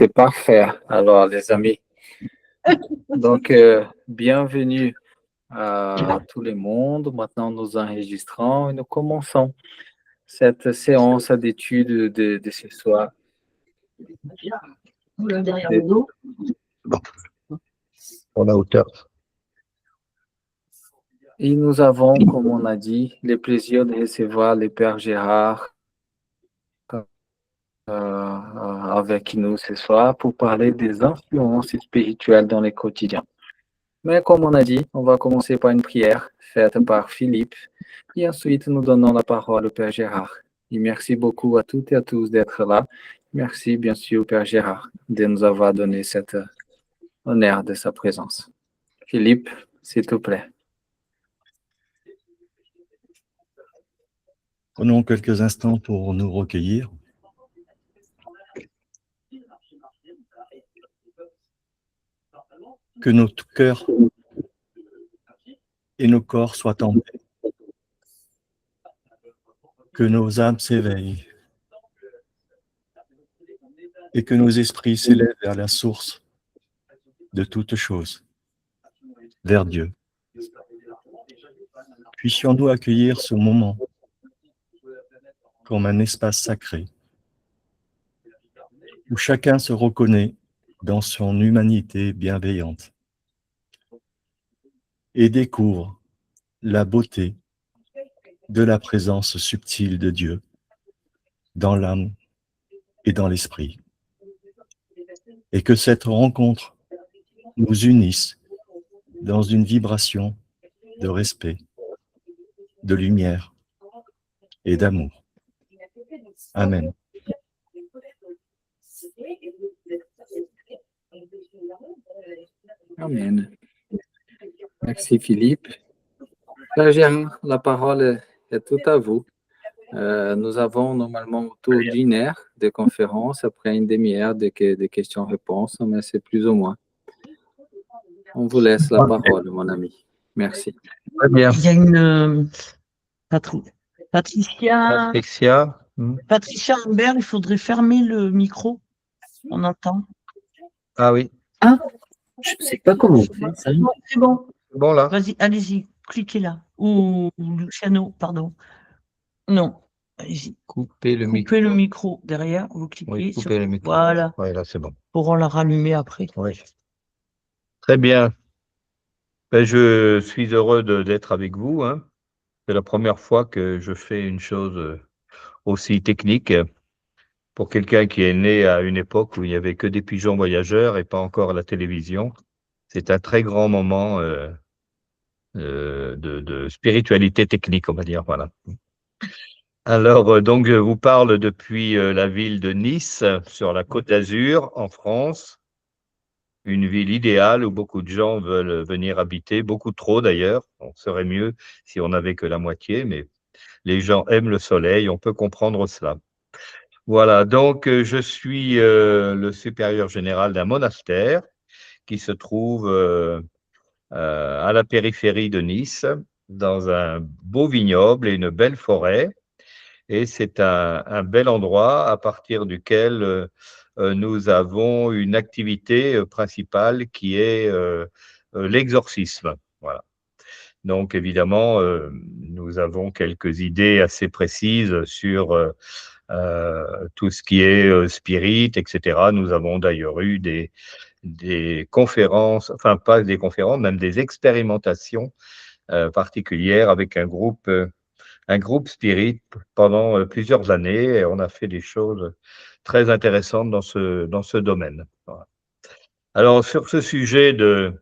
C'est parfait. Alors, les amis, donc bienvenue à tout le monde. Maintenant, nous enregistrons et nous commençons cette séance d'études de ce soir. Derrière le dos. Pour la hauteur. Et nous avons, comme on a dit, le plaisir de recevoir le Père Gérard avec nous ce soir pour parler des influences spirituelles dans le quotidien. Mais comme on a dit, on va commencer par une prière faite par Philippe et ensuite nous donnons la parole au Père Gérard. Et merci beaucoup à toutes et à tous d'être là. Merci bien sûr au Père Gérard de nous avoir donné cet honneur de sa présence. Philippe, s'il te plaît. Prenons quelques instants pour nous recueillir. Que notre cœur et nos corps soient en paix. Que nos âmes s'éveillent. Et que nos esprits s'élèvent vers la source de toutes choses, vers Dieu. Puissions-nous accueillir ce moment comme un espace sacré, où chacun se reconnaît dans son humanité bienveillante et découvre la beauté de la présence subtile de Dieu dans l'âme et dans l'esprit. Et que cette rencontre nous unisse dans une vibration de respect, de lumière et d'amour. Amen. Amen. Merci Philippe. Père Gérard, la parole est toute à vous. Nous avons normalement autour d'une heure de conférence, après une demi-heure de questions-réponses, mais c'est plus ou moins. On vous laisse la parole, mon ami. Merci. Très bien. Il y a une Patricia Humbert, il faudrait fermer le micro. On entend. Ah oui. Ah, je ne sais pas comment on fait ça. C'est bon. Bon là. Vas-y, allez-y, cliquez là. Ou Luciano, pardon. Non. Allez-y. Coupez le micro derrière, vous cliquez. Oui, coupez le micro. Voilà. Oui, là c'est bon. Pourront la rallumer après. Oui. Très bien. Ben, je suis heureux d'être avec vous. Hein. C'est la première fois que je fais une chose aussi technique. Pour quelqu'un qui est né à une époque où il n'y avait que des pigeons voyageurs et pas encore la télévision, c'est un très grand moment de spiritualité technique, on va dire. Voilà. Alors, donc, je vous parle depuis la ville de Nice, sur la Côte d'Azur, en France. Une ville idéale où beaucoup de gens veulent venir habiter, beaucoup trop d'ailleurs. On serait mieux si on n'avait que la moitié, mais les gens aiment le soleil, on peut comprendre cela. Voilà, donc je suis le supérieur général d'un monastère qui se trouve à la périphérie de Nice, dans un beau vignoble et une belle forêt. Et c'est un bel endroit à partir duquel nous avons une activité principale qui est l'exorcisme. Voilà. Donc, évidemment, nous avons quelques idées assez précises sur tout ce qui est spirit, etc. Nous avons d'ailleurs eu des conférences, enfin pas des conférences, même des expérimentations particulières avec un groupe spirit pendant plusieurs années, et on a fait des choses très intéressantes dans ce domaine. Voilà. Alors, sur ce sujet de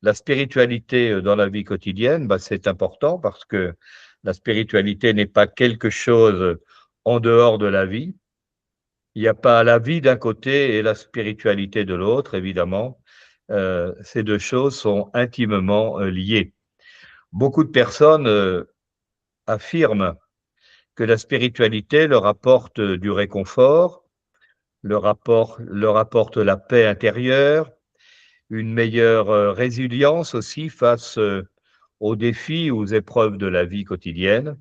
la spiritualité dans la vie quotidienne, c'est important parce que la spiritualité n'est pas quelque chose en dehors de la vie. Il n'y a pas la vie d'un côté et la spiritualité de l'autre, évidemment. Ces deux choses sont intimement liées. Beaucoup de personnes affirment que la spiritualité leur apporte du réconfort, leur apporte la paix intérieure, une meilleure résilience aussi face aux défis, aux épreuves de la vie quotidienne.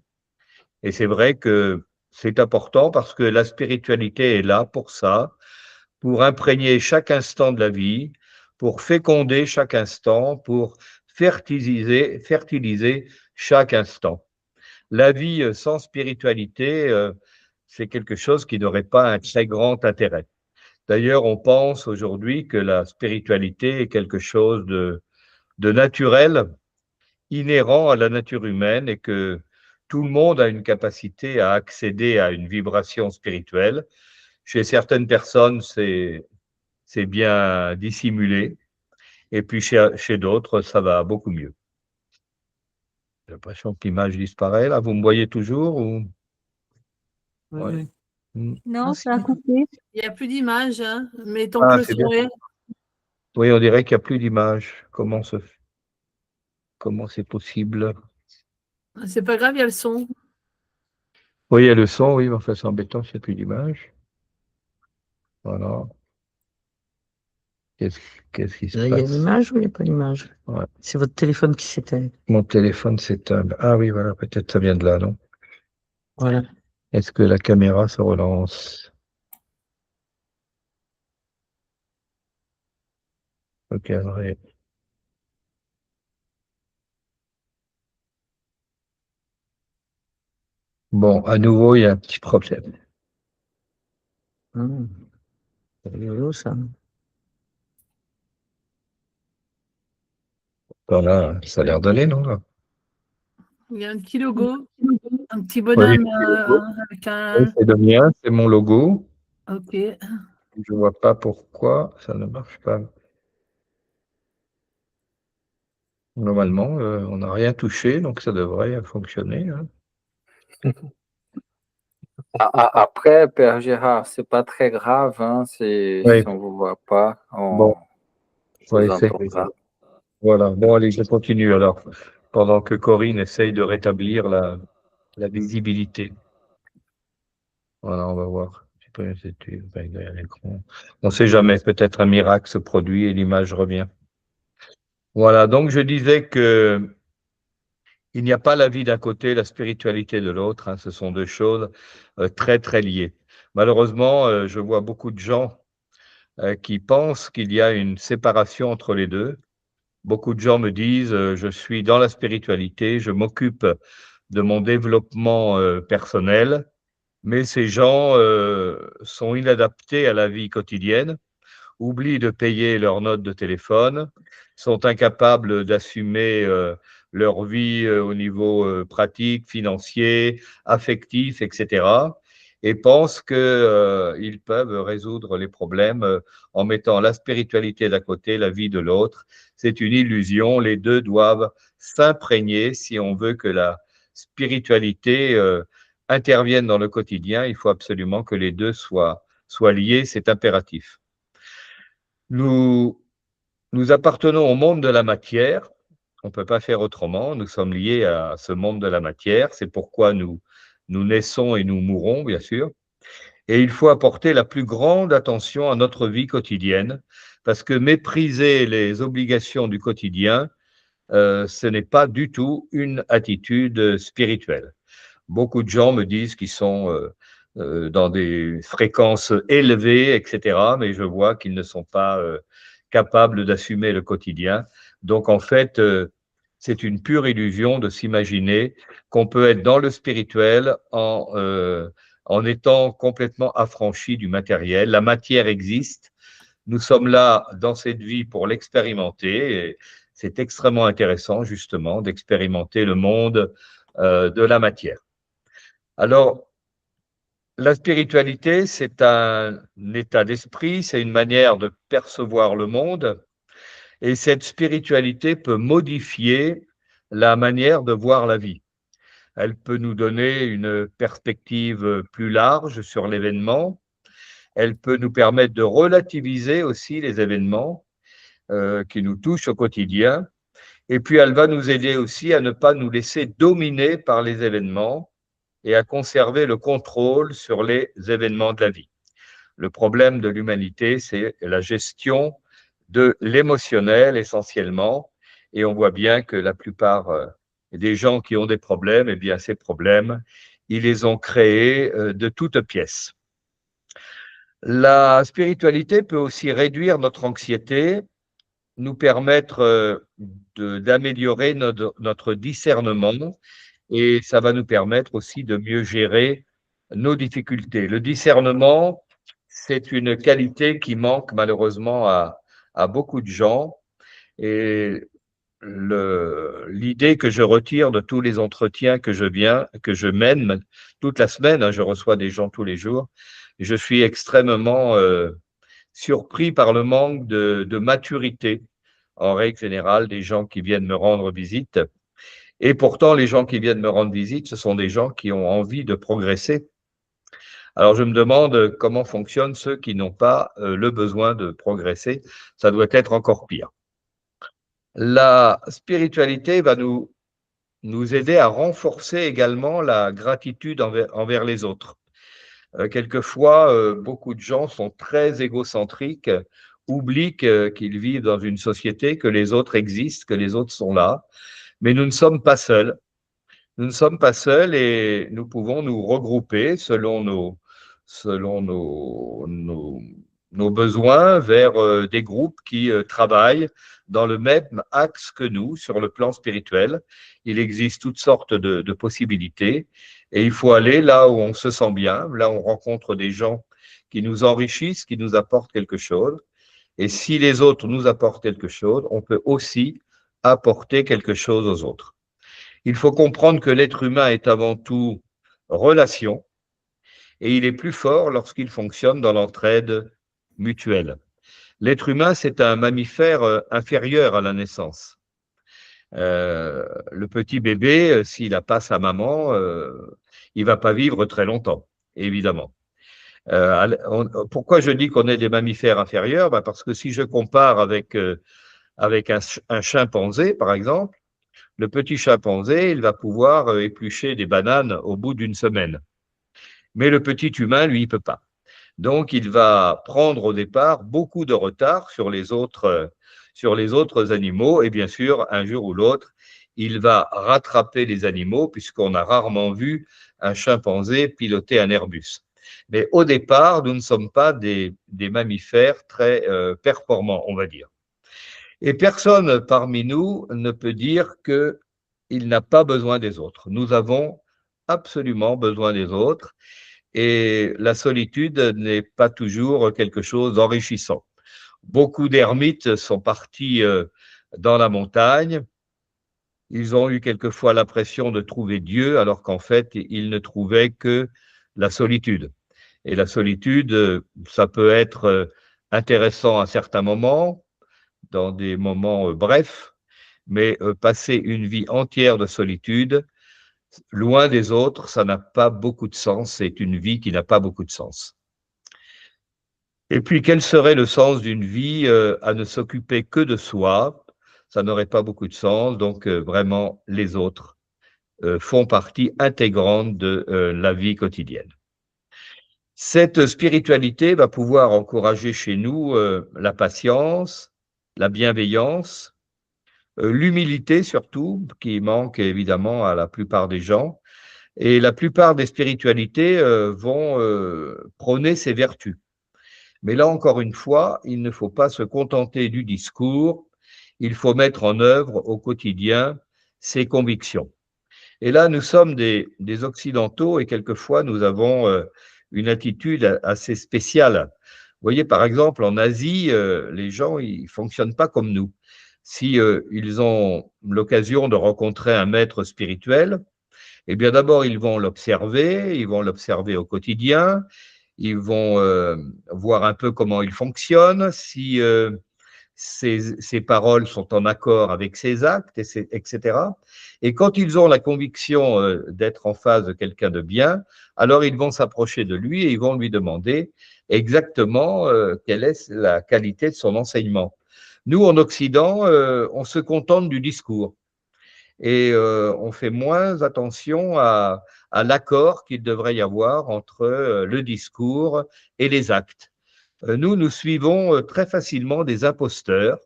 Et c'est vrai que c'est important parce que la spiritualité est là pour ça, pour imprégner chaque instant de la vie, pour féconder chaque instant, pour fertiliser chaque instant. La vie sans spiritualité, c'est quelque chose qui n'aurait pas un très grand intérêt. D'ailleurs, on pense aujourd'hui que la spiritualité est quelque chose de naturel, inhérent à la nature humaine et que tout le monde a une capacité à accéder à une vibration spirituelle. Chez certaines personnes, c'est bien dissimulé et puis chez d'autres, ça va beaucoup mieux. J'ai l'impression que l'image disparaît là. Vous me voyez toujours ou... Ouais. Non, ça a coupé. Il n'y a plus d'image, hein, mais ton Ah, le c'est bien. sourire. Oui, on dirait qu'il n'y a plus d'image. Comment c'est possible? C'est pas grave, il y a le son. Oui, il y a le son, oui, mais enfin, c'est embêtant s'il n'y a plus d'image. Voilà. Qu'est-ce qui se Là, il y a passe? l'image ou il n'y a pas d'image? Ouais. C'est votre téléphone qui s'éteint. Mon téléphone s'éteint. Ah oui, voilà, peut-être ça vient de là, non? Voilà. Est-ce que la caméra se relance? Ok, vrai. Bon, à nouveau, il y a un petit problème. C'est rigolo, ça. Voilà, ça a l'air d'aller, non, là? Il y a un petit logo, un petit Oui, bonhomme avec oui, un. c'est le mien, c'est mon logo. Ok. Je vois pas pourquoi ça ne marche pas. Normalement, on n'a rien touché, donc ça devrait fonctionner, hein. Après, Père Gérard, c'est pas très grave, hein, si Oui, on vous voit pas, bon, on on va vous essayer. entendra. Voilà, bon, allez, je continue alors, pendant que Corinne essaye de rétablir la visibilité. Voilà, on va voir. Je sais pas, derrière l'écran. On ne sait jamais, peut-être un miracle se produit et l'image revient. Voilà, donc je disais que il n'y a pas la vie d'un côté, la spiritualité de l'autre, hein, ce sont deux choses très, très liées. Malheureusement, je vois beaucoup de gens qui pensent qu'il y a une séparation entre les deux. Beaucoup de gens me disent, je suis dans la spiritualité, je m'occupe de mon développement personnel, mais ces gens sont inadaptés à la vie quotidienne, oublient de payer leurs notes de téléphone, sont incapables d'assumer leur vie au niveau pratique, financier, affectif, etc. Et pensent qu'ils peuvent résoudre les problèmes en mettant la spiritualité d'un côté, la vie de l'autre. C'est une illusion. Les deux doivent s'imprégner si on veut que la spiritualité intervienne dans le quotidien. Il faut absolument que les deux soient liés. C'est impératif. Nous appartenons au monde de la matière. On ne peut pas faire autrement. Nous sommes liés à ce monde de la matière. C'est pourquoi nous naissons et nous mourons, bien sûr. Et il faut apporter la plus grande attention à notre vie quotidienne, parce que mépriser les obligations du quotidien, ce n'est pas du tout une attitude spirituelle. Beaucoup de gens me disent qu'ils sont dans des fréquences élevées, etc., mais je vois qu'ils ne sont pas capables d'assumer le quotidien. Donc, en fait, c'est une pure illusion de s'imaginer qu'on peut être dans le spirituel en étant complètement affranchi du matériel. La matière existe. Nous sommes là dans cette vie pour l'expérimenter. Et c'est extrêmement intéressant, justement, d'expérimenter le monde de la matière. Alors, la spiritualité, c'est un état d'esprit, c'est une manière de percevoir le monde, et cette spiritualité peut modifier la manière de voir la vie. Elle peut nous donner une perspective plus large sur l'événement, elle peut nous permettre de relativiser aussi les événements qui nous touchent au quotidien, et puis elle va nous aider aussi à ne pas nous laisser dominer par les événements, et à conserver le contrôle sur les événements de la vie. Le problème de l'humanité, c'est la gestion de l'émotionnel essentiellement, et on voit bien que la plupart des gens qui ont des problèmes, eh bien ces problèmes, ils les ont créés de toutes pièces. La spiritualité peut aussi réduire notre anxiété, nous permettre d'améliorer notre discernement et ça va nous permettre aussi de mieux gérer nos difficultés. Le discernement, c'est une qualité qui manque malheureusement à beaucoup de gens et l'idée que je retire de tous les entretiens que je mène toute la semaine, hein, je reçois des gens tous les jours, je suis extrêmement surpris par le manque de maturité, en règle générale, des gens qui viennent me rendre visite. Et pourtant, les gens qui viennent me rendre visite, ce sont des gens qui ont envie de progresser. Alors, je me demande comment fonctionnent ceux qui n'ont pas le besoin de progresser. Ça doit être encore pire. La spiritualité va nous aider à renforcer également la gratitude envers les autres. Quelquefois, beaucoup de gens sont très égocentriques, oublient qu'ils vivent dans une société, que les autres existent, que les autres sont là. Mais nous ne sommes pas seuls. Nous ne sommes pas seuls et nous pouvons nous regrouper selon nos besoins vers des groupes qui travaillent dans le même axe que nous sur le plan spirituel. Il existe toutes sortes de possibilités et il faut aller là où on se sent bien, là où on rencontre des gens qui nous enrichissent, qui nous apportent quelque chose. Et si les autres nous apportent quelque chose, on peut aussi apporter quelque chose aux autres. Il faut comprendre que l'être humain est avant tout relation et il est plus fort lorsqu'il fonctionne dans l'entraide mutuelle. L'être humain, c'est un mammifère inférieur à la naissance. Le petit bébé, s'il n'a pas sa maman, il ne va pas vivre très longtemps, évidemment. Pourquoi je dis qu'on est des mammifères inférieurs? Parce que si je compare avec un chimpanzé, par exemple, le petit chimpanzé, il va pouvoir éplucher des bananes au bout d'une semaine. Mais le petit humain, lui, il ne peut pas. Donc, il va prendre au départ beaucoup de retard sur les autres animaux. Et bien sûr, un jour ou l'autre, il va rattraper les animaux, puisqu'on a rarement vu un chimpanzé piloter un Airbus. Mais au départ, nous ne sommes pas des mammifères très performants, on va dire. Et personne parmi nous ne peut dire qu'il n'a pas besoin des autres. Nous avons absolument besoin des autres et la solitude n'est pas toujours quelque chose d'enrichissant. Beaucoup d'ermites sont partis dans la montagne. Ils ont eu quelquefois l'impression de trouver Dieu alors qu'en fait, ils ne trouvaient que la solitude. Et la solitude, ça peut être intéressant à certains moments, dans des moments brefs, mais passer une vie entière de solitude, loin des autres, ça n'a pas beaucoup de sens, c'est une vie qui n'a pas beaucoup de sens. Et puis, quel serait le sens d'une vie à ne s'occuper que de soi? Ça n'aurait pas beaucoup de sens, donc vraiment, les autres font partie intégrante de la vie quotidienne. Cette spiritualité va pouvoir encourager chez nous la patience, la bienveillance, l'humilité surtout, qui manque évidemment à la plupart des gens. Et la plupart des spiritualités vont prôner ces vertus. Mais là, encore une fois, il ne faut pas se contenter du discours, il faut mettre en œuvre au quotidien ses convictions. Et là, nous sommes des Occidentaux et quelquefois, nous avons une attitude assez spéciale. Vous voyez, par exemple, en Asie, les gens, ils ne fonctionnent pas comme nous. Si ils ont l'occasion de rencontrer un maître spirituel, eh bien d'abord, ils vont l'observer au quotidien, ils vont voir un peu comment il fonctionne, si ses paroles sont en accord avec ses actes, etc. Et quand ils ont la conviction d'être en face de quelqu'un de bien, alors ils vont s'approcher de lui et ils vont lui demander exactement quelle est la qualité de son enseignement. Nous, en Occident, on se contente du discours et on fait moins attention à l'accord qu'il devrait y avoir entre le discours et les actes. Nous suivons très facilement des imposteurs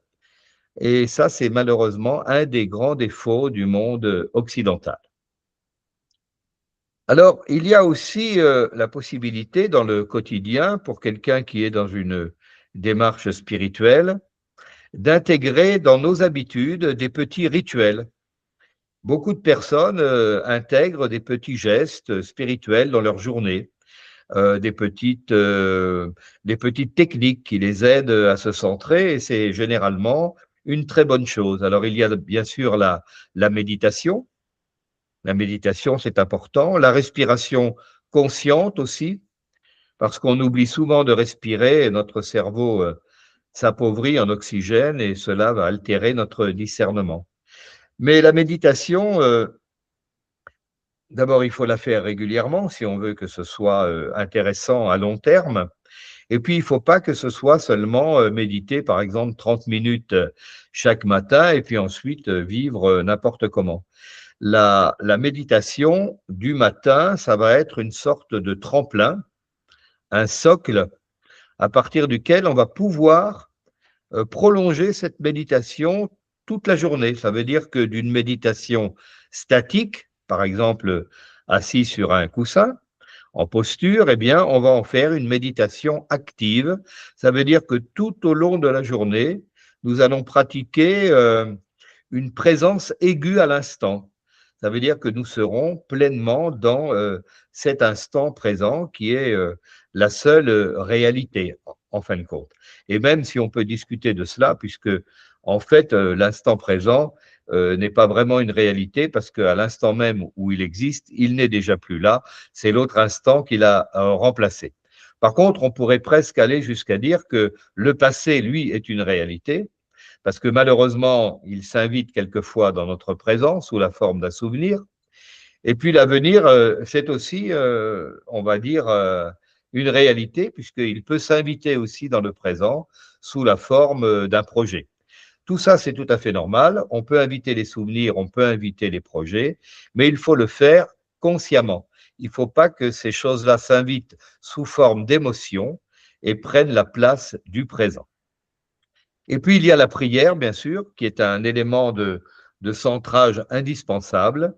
et ça, c'est malheureusement un des grands défauts du monde occidental. Alors, il y a aussi la possibilité dans le quotidien, pour quelqu'un qui est dans une démarche spirituelle, d'intégrer dans nos habitudes des petits rituels. Beaucoup de personnes intègrent des petits gestes spirituels dans leur journée, euh, des petites, euh, des petites techniques qui les aident à se centrer, et c'est généralement une très bonne chose. Alors, il y a bien sûr la méditation. La méditation, c'est important. La respiration consciente aussi, parce qu'on oublie souvent de respirer et notre cerveau s'appauvrit en oxygène et cela va altérer notre discernement. Mais la méditation, d'abord, il faut la faire régulièrement si on veut que ce soit intéressant à long terme. Et puis, il ne faut pas que ce soit seulement méditer, par exemple, 30 minutes chaque matin et puis ensuite vivre n'importe comment. La méditation du matin, ça va être une sorte de tremplin, un socle à partir duquel on va pouvoir prolonger cette méditation toute la journée. Ça veut dire que d'une méditation statique, par exemple assis sur un coussin, en posture, eh bien, on va en faire une méditation active. Ça veut dire que tout au long de la journée, nous allons pratiquer une présence aiguë à l'instant. Ça veut dire que nous serons pleinement dans cet instant présent qui est la seule réalité, en fin de compte. Et même si on peut discuter de cela, puisque en fait, l'instant présent n'est pas vraiment une réalité, parce qu'à l'instant même où il existe, il n'est déjà plus là, c'est l'autre instant qu'il a remplacé. Par contre, on pourrait presque aller jusqu'à dire que le passé, lui, est une réalité, parce que malheureusement, il s'invite quelquefois dans notre présent sous la forme d'un souvenir. Et puis l'avenir, c'est aussi, on va dire, une réalité, puisqu'il peut s'inviter aussi dans le présent sous la forme d'un projet. Tout ça, c'est tout à fait normal. On peut inviter les souvenirs, on peut inviter les projets, mais il faut le faire consciemment. Il ne faut pas que ces choses-là s'invitent sous forme d'émotion et prennent la place du présent. Et puis, il y a la prière, bien sûr, qui est un élément de centrage indispensable.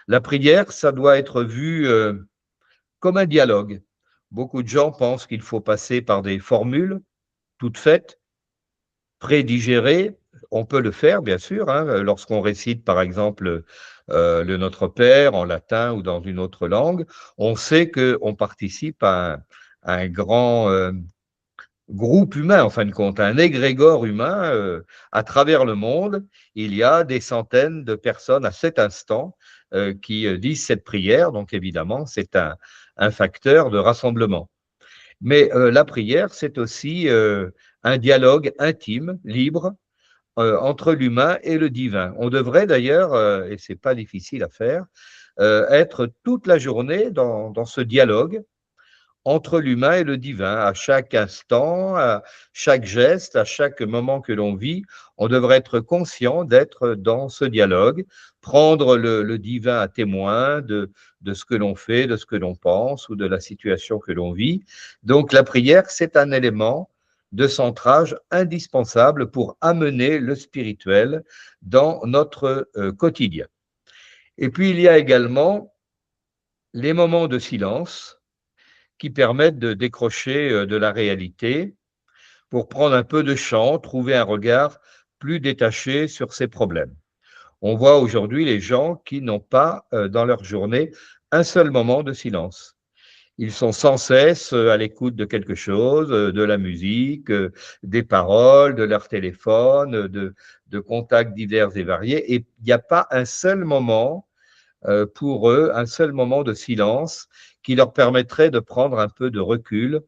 La prière, ça doit être vu comme un dialogue. Beaucoup de gens pensent qu'il faut passer par des formules toutes faites, prédigérées. On peut le faire, bien sûr, hein, lorsqu'on récite, par exemple, le Notre Père en latin ou dans une autre langue. On sait qu'on participe à un grand groupe humain, en fin de compte, un égrégore humain à travers le monde. Il y a des centaines de personnes à cet instant qui disent cette prière. Donc, évidemment, c'est un facteur de rassemblement. Mais la prière, c'est aussi un dialogue intime, libre, entre l'humain et le divin. On devrait d'ailleurs, et c'est pas difficile à faire, être toute la journée dans ce dialogue entre l'humain et le divin, à chaque instant, à chaque geste, à chaque moment que l'on vit, on devrait être conscient d'être dans ce dialogue, prendre le divin à témoin de ce que l'on fait, de ce que l'on pense ou de la situation que l'on vit. Donc la prière, c'est un élément de centrage indispensable pour amener le spirituel dans notre quotidien. Et puis il y a également les moments de silence qui permettent de décrocher de la réalité pour prendre un peu de champ, trouver un regard plus détaché sur ses problèmes. On voit aujourd'hui les gens qui n'ont pas dans leur journée un seul moment de silence. Ils sont sans cesse à l'écoute de quelque chose, de la musique, des paroles, de leur téléphone, de contacts divers et variés, et il n'y a pas un seul moment pour eux, un seul moment de silence qui leur permettrait de prendre un peu de recul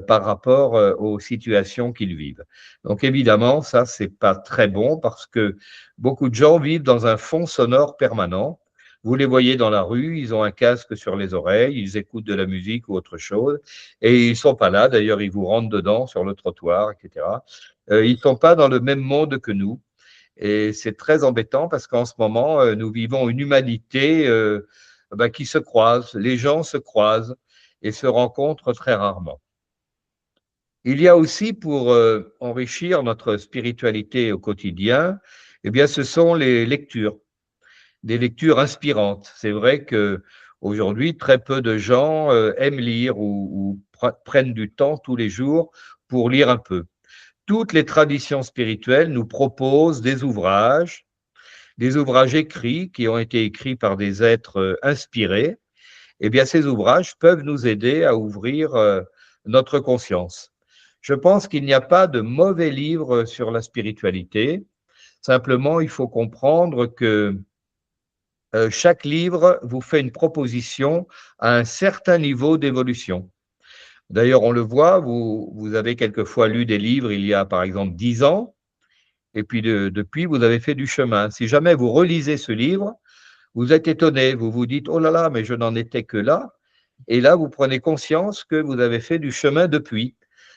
par rapport aux situations qu'ils vivent. Donc évidemment, ça, c'est pas très bon parce que beaucoup de gens vivent dans un fond sonore permanent. Vous les voyez dans la rue, ils ont un casque sur les oreilles, ils écoutent de la musique ou autre chose, et ils sont pas là. D'ailleurs, ils vous rentrent dedans sur le trottoir, etc. Ils sont pas dans le même monde que nous. Et c'est très embêtant parce qu'en ce moment, nous vivons une humanité qui se croise. Les gens se croisent et se rencontrent très rarement. Il y a aussi, pour enrichir notre spiritualité au quotidien, eh bien, ce sont les lectures, des lectures inspirantes. C'est vrai que Aujourd'hui, très peu de gens aiment lire ou prennent du temps tous les jours pour lire un peu. Toutes les traditions spirituelles nous proposent des ouvrages écrits qui ont été écrits par des êtres inspirés. Eh bien, ces ouvrages peuvent nous aider à ouvrir notre conscience. Je pense qu'il n'y a pas de mauvais livres sur la spiritualité. Simplement, il faut comprendre que chaque livre vous fait une proposition à un certain niveau d'évolution. D'ailleurs, on le voit, vous avez quelquefois lu des livres il y a par exemple 10 ans, et puis depuis, vous avez fait du chemin. Si jamais vous relisez ce livre, vous êtes étonné, vous vous dites « Oh là là, mais je n'en étais que là ». Et là, vous prenez conscience que vous avez fait du chemin depuis.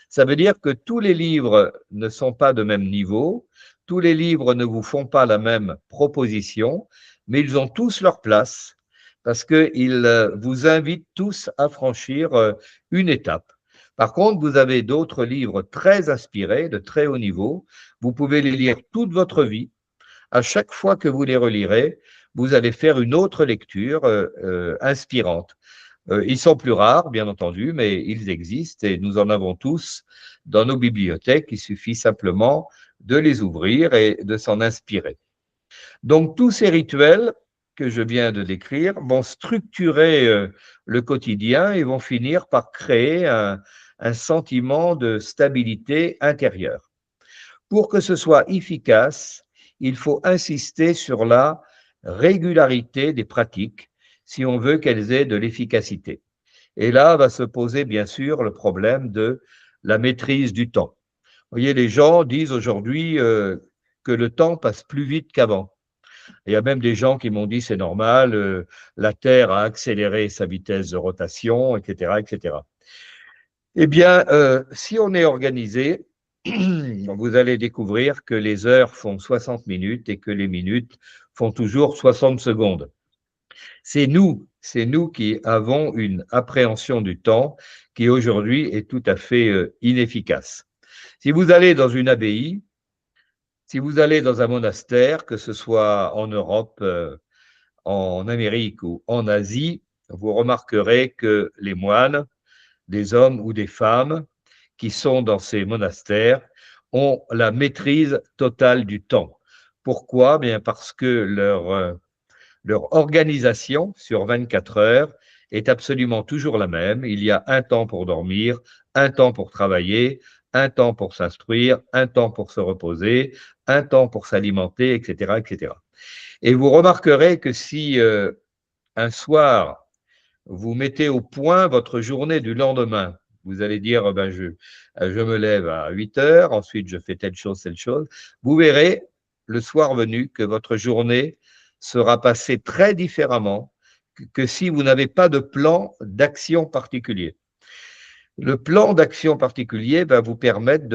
Ça veut dire que tous les livres ne sont pas de même niveau, tous les livres ne vous font pas la même proposition, mais ils ont tous leur place parce qu'ils vous invitent tous à franchir une étape. Par contre, vous avez d'autres livres très inspirés, de très haut niveau. Vous pouvez les lire toute votre vie. À chaque fois que vous les relirez, vous allez faire une autre lecture inspirante. Ils sont plus rares, bien entendu, mais ils existent et nous en avons tous dans nos bibliothèques. Il suffit simplement de les ouvrir et de s'en inspirer. Donc, tous ces rituels que je viens de décrire vont structurer le quotidien et vont finir par créer un sentiment de stabilité intérieure. Pour que ce soit efficace, il faut insister sur la régularité des pratiques si on veut qu'elles aient de l'efficacité. Et là va se poser bien sûr le problème de la maîtrise du temps. Vous voyez, les gens disent aujourd'hui que le temps passe plus vite qu'avant. Il y a même des gens qui m'ont dit c'est normal, la Terre a accéléré sa vitesse de rotation, etc., etc. Eh bien, si on est organisé, vous allez découvrir que les heures font 60 minutes et que les minutes font toujours 60 secondes. C'est nous qui avons une appréhension du temps qui aujourd'hui est tout à fait inefficace. Si vous allez dans une abbaye, si vous allez dans un monastère, que ce soit en Europe, en Amérique ou en Asie, vous remarquerez que les moines, des hommes ou des femmes qui sont dans ces monastères, ont la maîtrise totale du temps. Pourquoi? Bien parce que leur organisation sur 24 heures est absolument toujours la même. Il y a un temps pour dormir, un temps pour travailler, un temps pour s'instruire, un temps pour se reposer, un temps pour s'alimenter, etc., etc. Et vous remarquerez que si un soir, vous mettez au point votre journée du lendemain, vous allez dire, ben je me lève à 8 heures, ensuite je fais telle chose, vous verrez le soir venu que votre journée sera passée très différemment que si vous n'avez pas de plan d'action particulier. Le plan d'action particulier va vous permettre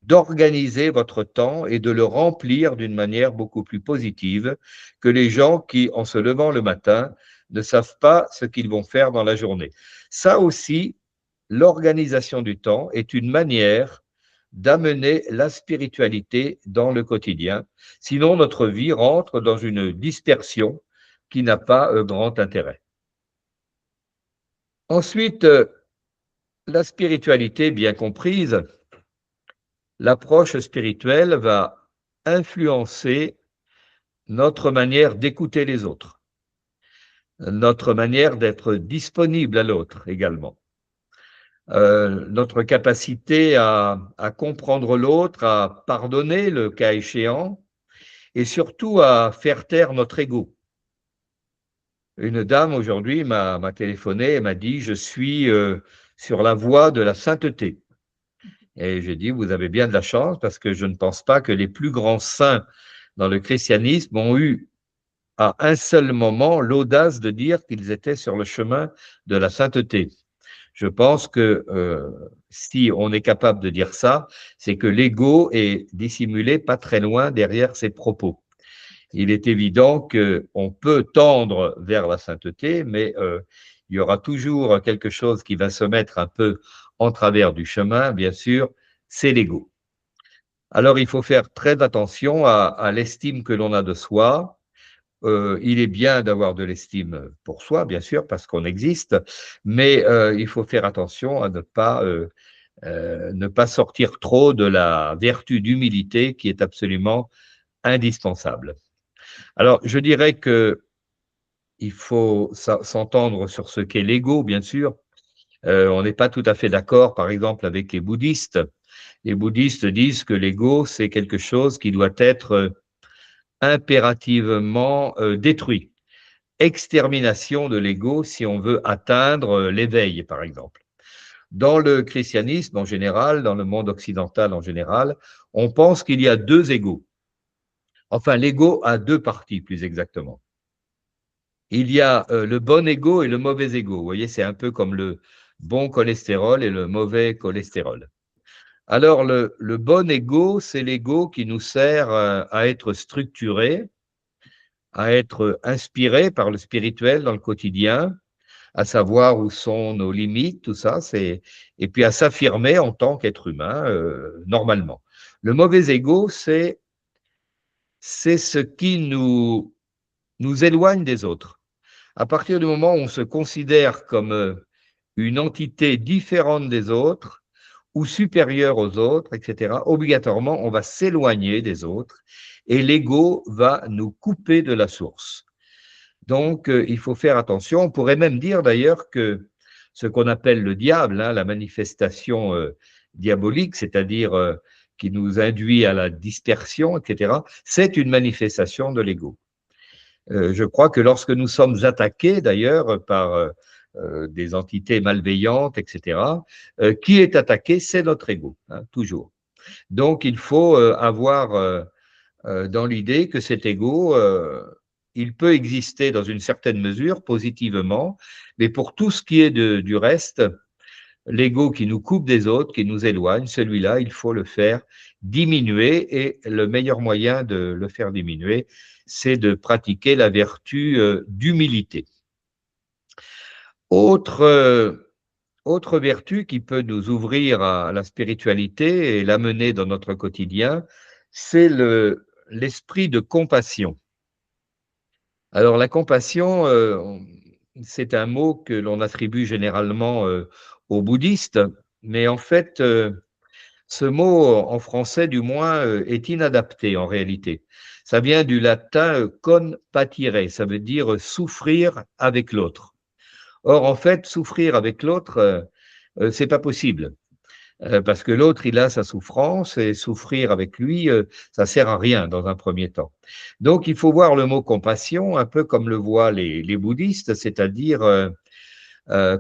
d'organiser votre temps et de le remplir d'une manière beaucoup plus positive que les gens qui, en se levant le matin, ne savent pas ce qu'ils vont faire dans la journée. Ça aussi, l'organisation du temps est une manière d'amener la spiritualité dans le quotidien. Sinon, notre vie rentre dans une dispersion qui n'a pas grand intérêt. Ensuite, la spiritualité bien comprise, l'approche spirituelle va influencer notre manière d'écouter les autres, notre manière d'être disponible à l'autre également, notre capacité à comprendre l'autre, à pardonner le cas échéant, et surtout à faire taire notre ego. Une dame aujourd'hui m'a téléphoné et m'a dit « Je suis sur la voie de la sainteté ». Et j'ai dit « Vous avez bien de la chance parce que je ne pense pas que les plus grands saints dans le christianisme ont eu à un seul moment l'audace de dire qu'ils étaient sur le chemin de la sainteté. » Je pense que si on est capable de dire ça, c'est que l'ego est dissimulé pas très loin derrière ses propos. Il est évident qu'on peut tendre vers la sainteté, mais il y aura toujours quelque chose qui va se mettre un peu en travers du chemin, bien sûr, c'est l'ego. Alors, il faut faire très attention à l'estime que l'on a de soi. il est bien d'avoir de l'estime pour soi, bien sûr, parce qu'on existe, mais il faut faire attention à ne pas sortir trop de la vertu d'humilité qui est absolument indispensable. Alors, je dirais que il faut s'entendre sur ce qu'est l'ego, bien sûr. On n'est pas tout à fait d'accord, par exemple, avec les bouddhistes. Les bouddhistes disent que l'ego, c'est quelque chose qui doit être impérativement détruit. Extermination de l'ego si on veut atteindre l'éveil, par exemple. Dans le christianisme en général, dans le monde occidental en général, on pense qu'il y a deux égos. Enfin, l'ego a deux parties, plus exactement. Il y a le bon ego et le mauvais ego. Vous voyez, c'est un peu comme le bon cholestérol et le mauvais cholestérol. Alors, le bon ego, c'est l'ego qui nous sert à être structuré, à être inspiré par le spirituel dans le quotidien, à savoir où sont nos limites, tout ça, et puis à s'affirmer en tant qu'être humain, normalement. Le mauvais ego, c'est ce qui nous éloigne des autres. À partir du moment où on se considère comme une entité différente des autres ou supérieure aux autres, etc., obligatoirement, on va s'éloigner des autres et l'ego va nous couper de la source. Donc, il faut faire attention. On pourrait même dire d'ailleurs que ce qu'on appelle le diable, hein, la manifestation diabolique, c'est-à-dire qui nous induit à la dispersion, etc., c'est une manifestation de l'ego. Je crois que lorsque nous sommes attaqués d'ailleurs par des entités malveillantes, etc., qui est attaqué, c'est notre ego, hein, toujours. Donc, il faut avoir dans l'idée que cet ego, il peut exister dans une certaine mesure positivement, mais pour tout ce qui est du reste, l'ego qui nous coupe des autres, qui nous éloigne, celui-là, il faut le faire diminuer et le meilleur moyen de le faire diminuer, c'est de pratiquer la vertu d'humilité. Autre vertu qui peut nous ouvrir à la spiritualité et l'amener dans notre quotidien, c'est l'esprit de compassion. Alors la compassion, c'est un mot que l'on attribue généralement aux bouddhistes, mais en fait, ce mot en français du moins est inadapté en réalité. Ça vient du latin compatire, ça veut dire souffrir avec l'autre. Or, en fait, souffrir avec l'autre, c'est pas possible. Parce que l'autre, il a sa souffrance et souffrir avec lui, ça sert à rien dans un premier temps. Donc, il faut voir le mot compassion un peu comme le voient les bouddhistes, c'est-à-dire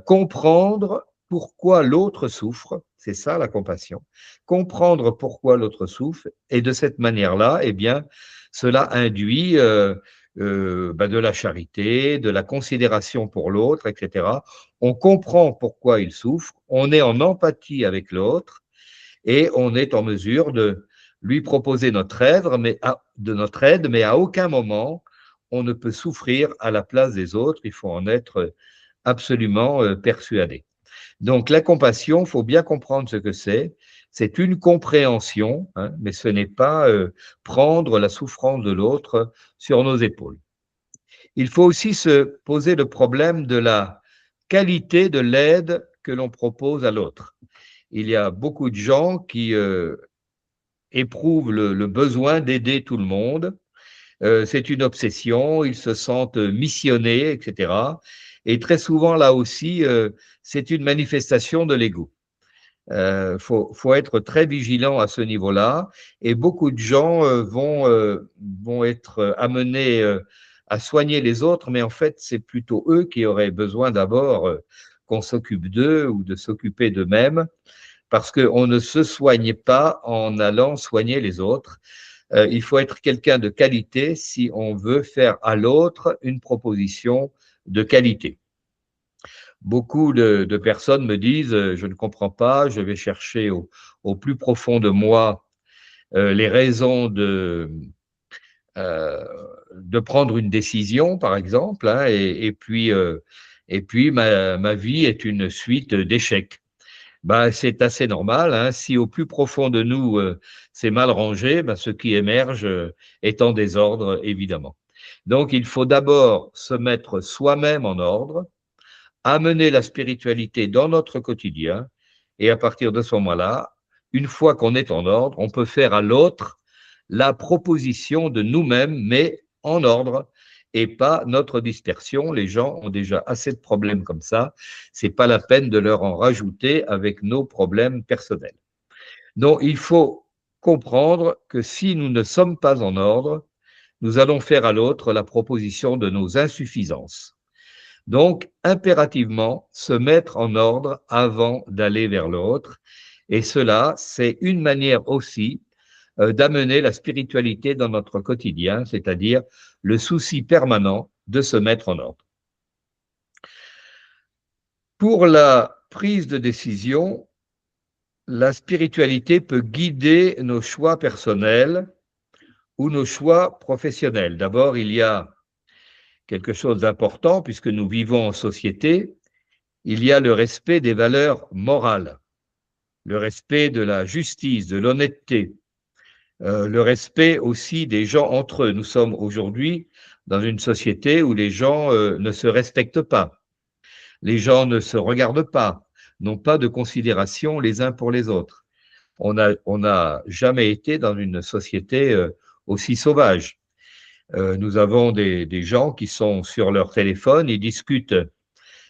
comprendre pourquoi l'autre souffre, c'est ça la compassion, comprendre pourquoi l'autre souffre, et de cette manière-là, eh bien, cela induit de la charité, de la considération pour l'autre, etc. On comprend pourquoi il souffre, on est en empathie avec l'autre et on est en mesure de lui proposer notre aide, mais à aucun moment on ne peut souffrir à la place des autres, il faut en être absolument persuadé. Donc la compassion, il faut bien comprendre ce que c'est une compréhension, hein, mais ce n'est pas prendre la souffrance de l'autre sur nos épaules. Il faut aussi se poser le problème de la qualité de l'aide que l'on propose à l'autre. Il y a beaucoup de gens qui éprouvent le besoin d'aider tout le monde. C'est une obsession, ils se sentent missionnés, etc. Et très souvent, là aussi, c'est une manifestation de l'ego. Faut être très vigilant à ce niveau-là, et beaucoup de gens vont être amenés à soigner les autres, mais en fait, c'est plutôt eux qui auraient besoin d'abord qu'on s'occupe d'eux ou de s'occuper d'eux-mêmes, parce qu'on ne se soigne pas en allant soigner les autres. Il faut être quelqu'un de qualité si on veut faire à l'autre une proposition de qualité. Beaucoup de personnes me disent je ne comprends pas, je vais chercher au plus profond de moi les raisons de prendre une décision, par exemple, hein, et puis ma vie est une suite d'échecs. Ben, c'est assez normal, hein. Si au plus profond de nous, c'est mal rangé, ben, ce qui émerge est en désordre, évidemment. Donc, il faut d'abord se mettre soi-même en ordre, amener la spiritualité dans notre quotidien, et à partir de ce moment-là, une fois qu'on est en ordre, on peut faire à l'autre la proposition de nous-mêmes, mais en ordre, et pas notre dispersion. Les gens ont déjà assez de problèmes comme ça, c'est pas la peine de leur en rajouter avec nos problèmes personnels. Donc, il faut comprendre que si nous ne sommes pas en ordre, nous allons faire à l'autre la proposition de nos insuffisances. Donc, impérativement, se mettre en ordre avant d'aller vers l'autre. Et cela, c'est une manière aussi d'amener la spiritualité dans notre quotidien, c'est-à-dire le souci permanent de se mettre en ordre. Pour la prise de décision, la spiritualité peut guider nos choix personnels ou nos choix professionnels. D'abord, il y a quelque chose d'important, puisque nous vivons en société, il y a le respect des valeurs morales, le respect de la justice, de l'honnêteté, le respect aussi des gens entre eux. Nous sommes aujourd'hui dans une société où les gens ne se respectent pas, les gens ne se regardent pas, n'ont pas de considération les uns pour les autres. On n'a jamais été dans une société aussi sauvage. Nous avons des gens qui sont sur leur téléphone, ils discutent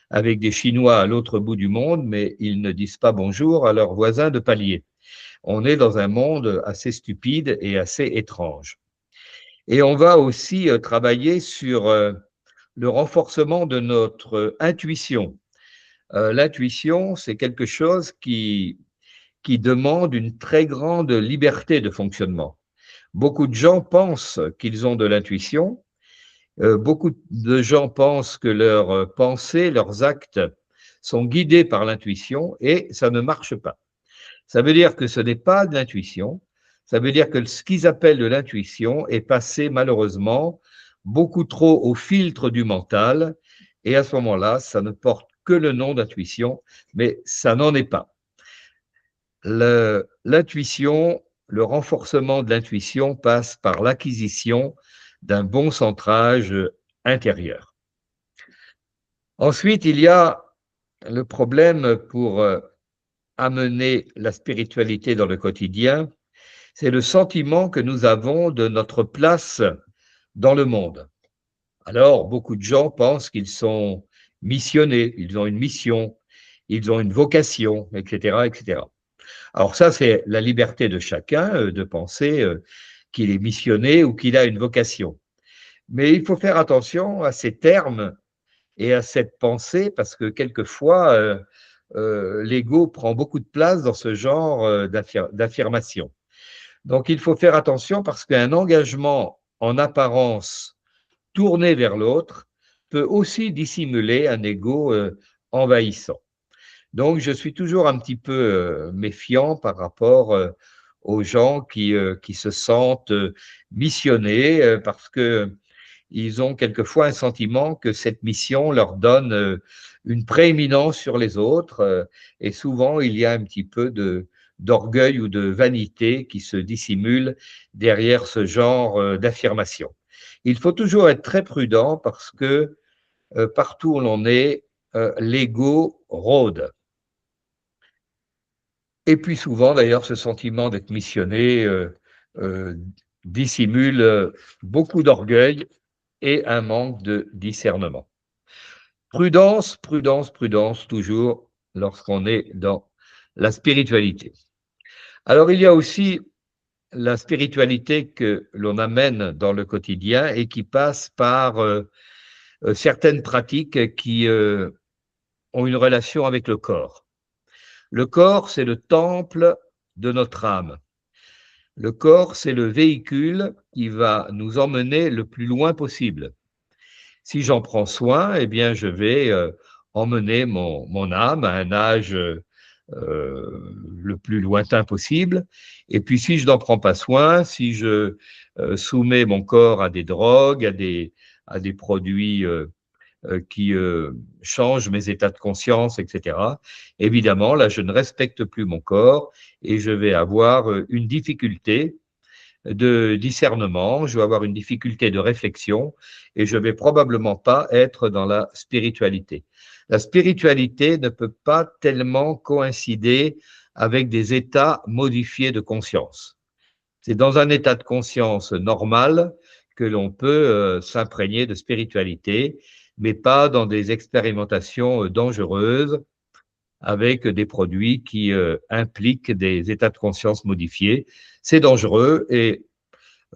avec des Chinois à l'autre bout du monde, mais ils ne disent pas bonjour à leurs voisins de palier. On est dans un monde assez stupide et assez étrange. Et on va aussi travailler sur le renforcement de notre intuition. L'intuition, c'est quelque chose qui demande une très grande liberté de fonctionnement. Beaucoup de gens pensent qu'ils ont de l'intuition. Beaucoup de gens pensent que leurs pensées, leurs actes sont guidés par l'intuition et ça ne marche pas. Ça veut dire que ce n'est pas de l'intuition, ça veut dire que ce qu'ils appellent de l'intuition est passé malheureusement beaucoup trop au filtre du mental et à ce moment-là, ça ne porte que le nom d'intuition, mais ça n'en est pas. L'intuition, le renforcement de l'intuition passe par l'acquisition d'un bon centrage intérieur. Ensuite, il y a le problème pour amener la spiritualité dans le quotidien, c'est le sentiment que nous avons de notre place dans le monde. Alors, beaucoup de gens pensent qu'ils sont missionnés, ils ont une mission, ils ont une vocation, etc., etc. Alors ça, c'est la liberté de chacun de penser qu'il est missionné ou qu'il a une vocation. Mais il faut faire attention à ces termes et à cette pensée parce que quelquefois, l'ego prend beaucoup de place dans ce genre d'affirmation. Donc, il faut faire attention parce qu'un engagement en apparence tourné vers l'autre peut aussi dissimuler un ego envahissant. Donc, je suis toujours un petit peu méfiant par rapport aux gens qui se sentent missionnés parce qu'ils ont quelquefois un sentiment que cette mission leur donne une prééminence sur les autres et souvent, il y a un petit peu d'orgueil ou de vanité qui se dissimule derrière ce genre d'affirmation. Il faut toujours être très prudent parce que partout où l'on est, l'ego rôde. Et puis souvent, d'ailleurs, ce sentiment d'être missionné dissimule beaucoup d'orgueil et un manque de discernement. Prudence, prudence, prudence, toujours lorsqu'on est dans la spiritualité. Alors, il y a aussi la spiritualité que l'on amène dans le quotidien et qui passe par certaines pratiques qui ont une relation avec le corps. Le corps, c'est le temple de notre âme. Le corps, c'est le véhicule qui va nous emmener le plus loin possible. Si j'en prends soin, eh bien, je vais emmener mon âme à un âge le plus lointain possible. Et puis, si je n'en prends pas soin, si je soumets mon corps à des drogues, à des produits qui changent mes états de conscience, etc. Évidemment, là, je ne respecte plus mon corps et je vais avoir une difficulté de discernement, je vais avoir une difficulté de réflexion et je vais probablement pas être dans la spiritualité. La spiritualité ne peut pas tellement coïncider avec des états modifiés de conscience. C'est dans un état de conscience normal que l'on peut s'imprégner de spiritualité, mais pas dans des expérimentations dangereuses avec des produits qui impliquent des états de conscience modifiés. C'est dangereux et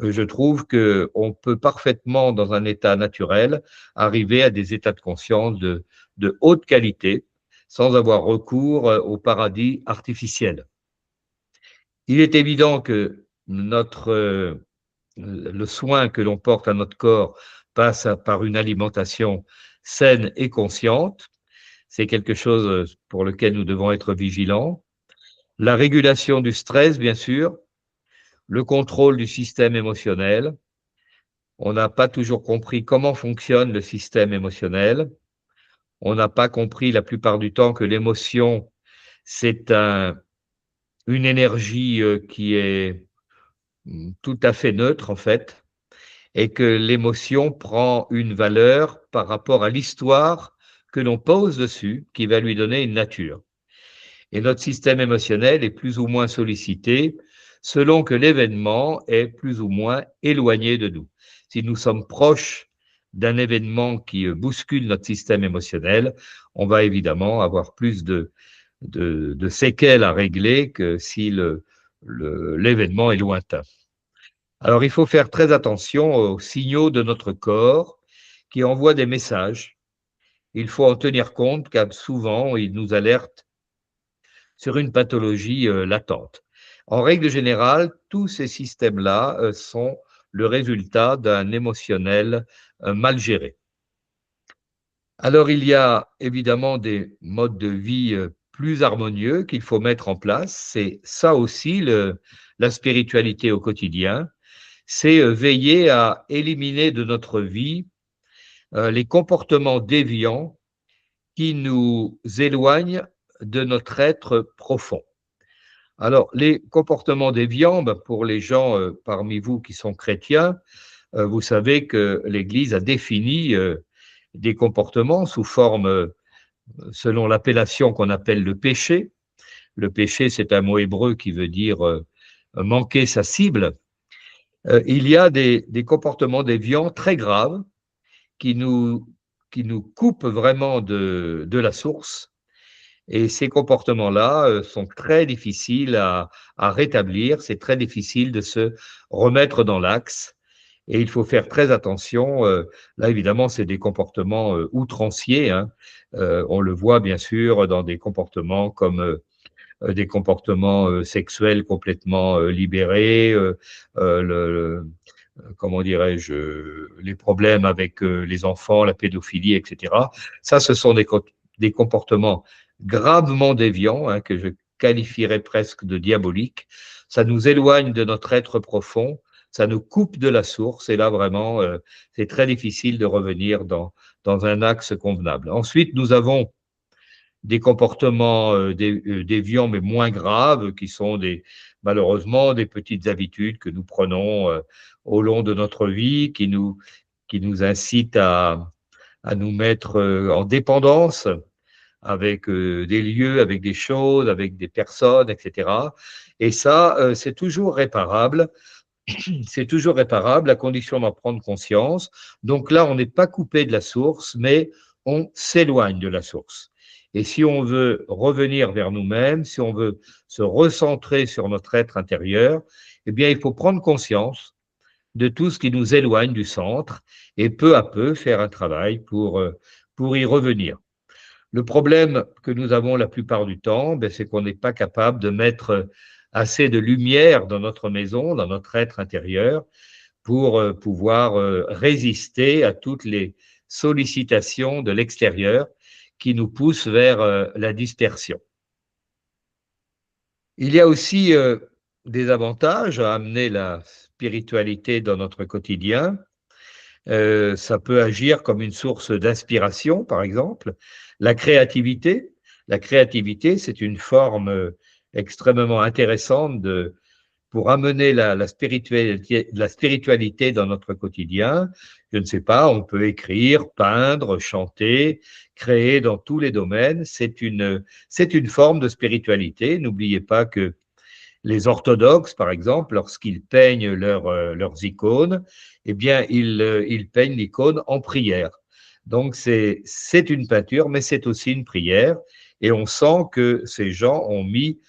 je trouve qu'on peut parfaitement, dans un état naturel, arriver à des états de conscience de haute qualité sans avoir recours au paradis artificiel. Il est évident que le soin que l'on porte à notre corps passe par une alimentation saine et consciente. C'est quelque chose pour lequel nous devons être vigilants. La régulation du stress, bien sûr, le contrôle du système émotionnel. On n'a pas toujours compris comment fonctionne le système émotionnel. On n'a pas compris la plupart du temps que l'émotion, c'est une énergie qui est tout à fait neutre en fait, et que l'émotion prend une valeur par rapport à l'histoire que l'on pose dessus, qui va lui donner une nature. Et notre système émotionnel est plus ou moins sollicité selon que l'événement est plus ou moins éloigné de nous. Si nous sommes proches d'un événement qui bouscule notre système émotionnel, on va évidemment avoir plus de séquelles à régler que si l'événement est lointain. Alors, il faut faire très attention aux signaux de notre corps qui envoient des messages. Il faut en tenir compte car souvent, ils nous alertent sur une pathologie latente. En règle générale, tous ces systèmes-là sont le résultat d'un émotionnel mal géré. Alors, il y a évidemment des modes de vie plus harmonieux qu'il faut mettre en place. C'est ça aussi la spiritualité au quotidien. C'est veiller à éliminer de notre vie les comportements déviants qui nous éloignent de notre être profond. Alors, les comportements déviants, pour les gens parmi vous qui sont chrétiens, vous savez que l'Église a défini des comportements sous forme, selon l'appellation qu'on appelle le péché. Le péché, c'est un mot hébreu qui veut dire manquer sa cible. Il y a des comportements déviants très graves qui nous coupent vraiment de la source. Et ces comportements-là sont très difficiles à rétablir, c'est très difficile de se remettre dans l'axe. Et il faut faire très attention. Là, évidemment, c'est des comportements outranciers. Hein. On le voit bien sûr dans des comportements comme des comportements sexuels complètement libérés, comment dirais-je, les problèmes avec les enfants, la pédophilie, etc. Ça, ce sont des comportements gravement déviants, hein, que je qualifierais presque de diaboliques. Ça nous éloigne de notre être profond, ça nous coupe de la source, et là, vraiment, c'est très difficile de revenir dans un axe convenable. Ensuite, nous avons des comportements déviants, mais moins graves, qui sont malheureusement des petites habitudes que nous prenons au long de notre vie, qui nous incitent à nous mettre en dépendance avec des lieux, avec des choses, avec des personnes, etc. Et ça, c'est toujours réparable. C'est toujours réparable à condition d'en prendre conscience. Donc là, on n'est pas coupé de la source, mais on s'éloigne de la source. Et si on veut revenir vers nous-mêmes, si on veut se recentrer sur notre être intérieur, eh bien, il faut prendre conscience de tout ce qui nous éloigne du centre et peu à peu faire un travail pour y revenir. Le problème que nous avons la plupart du temps, c'est qu'on n'est pas capable de mettre assez de lumière dans notre maison, dans notre être intérieur, pour pouvoir résister à toutes les sollicitations de l'extérieur qui nous poussent vers la dispersion. Il y a aussi des avantages à amener la spiritualité dans notre quotidien. Ça peut agir comme une source d'inspiration, par exemple. La créativité, c'est une forme extrêmement intéressante de pour amener la spiritualité dans notre quotidien. Je ne sais pas, on peut écrire, peindre, chanter, créer dans tous les domaines. C'est une forme de spiritualité. N'oubliez pas que les orthodoxes, par exemple, lorsqu'ils peignent leurs icônes, eh bien, ils peignent l'icône en prière. Donc, c'est une peinture, mais c'est aussi une prière. Et on sent que ces gens ont mis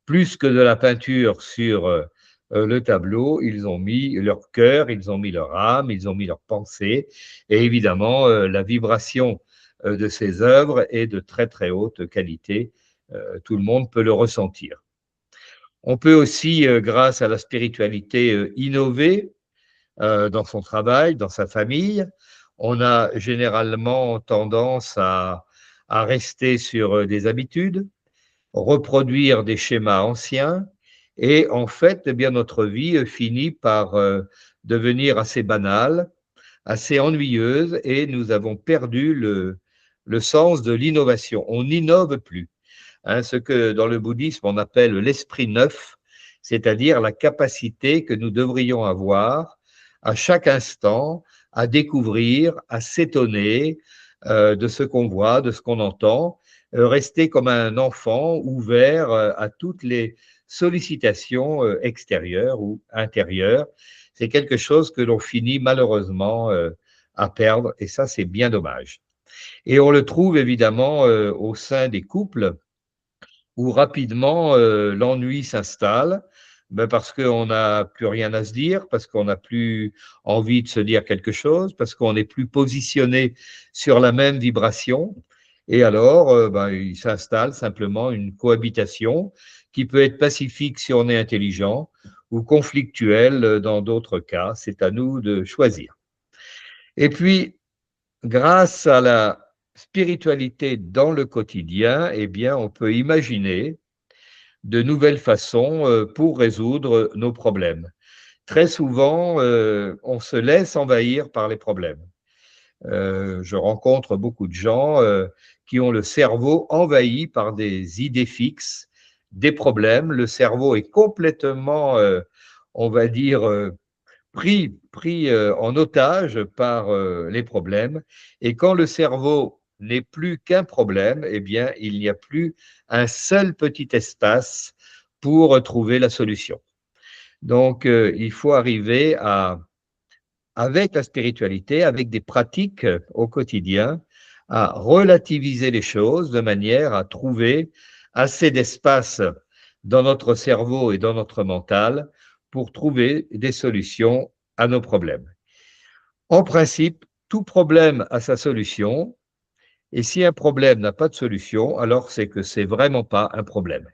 plus que de la peinture sur le tableau, ils ont mis leur cœur, ils ont mis leur âme, ils ont mis leur pensée. Et évidemment, la vibration de ces œuvres est de très, très haute qualité. Tout le monde peut le ressentir. On peut aussi, grâce à la spiritualité, innover dans son travail, dans sa famille. On a généralement tendance à rester sur des habitudes, reproduire des schémas anciens, et en fait, eh bien, notre vie finit par devenir assez banale, assez ennuyeuse, et nous avons perdu le sens de l'innovation. On n'innove plus. Hein, ce que dans le bouddhisme on appelle l'esprit neuf, c'est-à-dire la capacité que nous devrions avoir à chaque instant à découvrir, à s'étonner de ce qu'on voit, de ce qu'on entend, rester comme un enfant ouvert à toutes les sollicitations extérieures ou intérieures. C'est quelque chose que l'on finit malheureusement à perdre, et ça, c'est bien dommage. Et on le trouve évidemment au sein des couples, où rapidement l'ennui s'installe, parce qu'on n'a plus rien à se dire, parce qu'on n'a plus envie de se dire quelque chose, parce qu'on n'est plus positionné sur la même vibration. Et alors, il s'installe simplement une cohabitation qui peut être pacifique si on est intelligent ou conflictuelle dans d'autres cas. C'est à nous de choisir. Et puis, grâce à la spiritualité dans le quotidien, eh bien, on peut imaginer de nouvelles façons pour résoudre nos problèmes. Très souvent, on se laisse envahir par les problèmes. Je rencontre beaucoup de gens qui ont le cerveau envahi par des idées fixes, des problèmes. Le cerveau est complètement, on va dire, pris en otage par les problèmes. Et quand le cerveau n'est plus qu'un problème, eh bien, il n'y a plus un seul petit espace pour trouver la solution. Donc, il faut arriver avec la spiritualité, avec des pratiques au quotidien, à relativiser les choses de manière à trouver assez d'espace dans notre cerveau et dans notre mental pour trouver des solutions à nos problèmes. En principe, tout problème a sa solution, et si un problème n'a pas de solution, alors c'est que c'est vraiment pas un problème.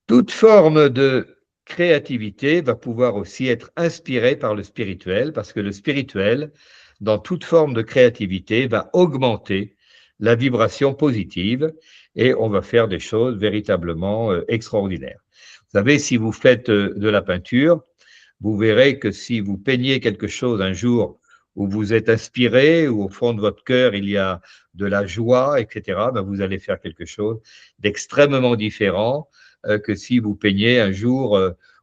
Toute forme de créativité va pouvoir aussi être inspirée par le spirituel, parce que le spirituel, dans toute forme de créativité, va augmenter la vibration positive et on va faire des choses véritablement extraordinaires. Vous savez, si vous faites de la peinture, vous verrez que si vous peignez quelque chose un jour où vous êtes inspiré, où au fond de votre cœur il y a de la joie, etc., vous allez faire quelque chose d'extrêmement différent que si vous peignez un jour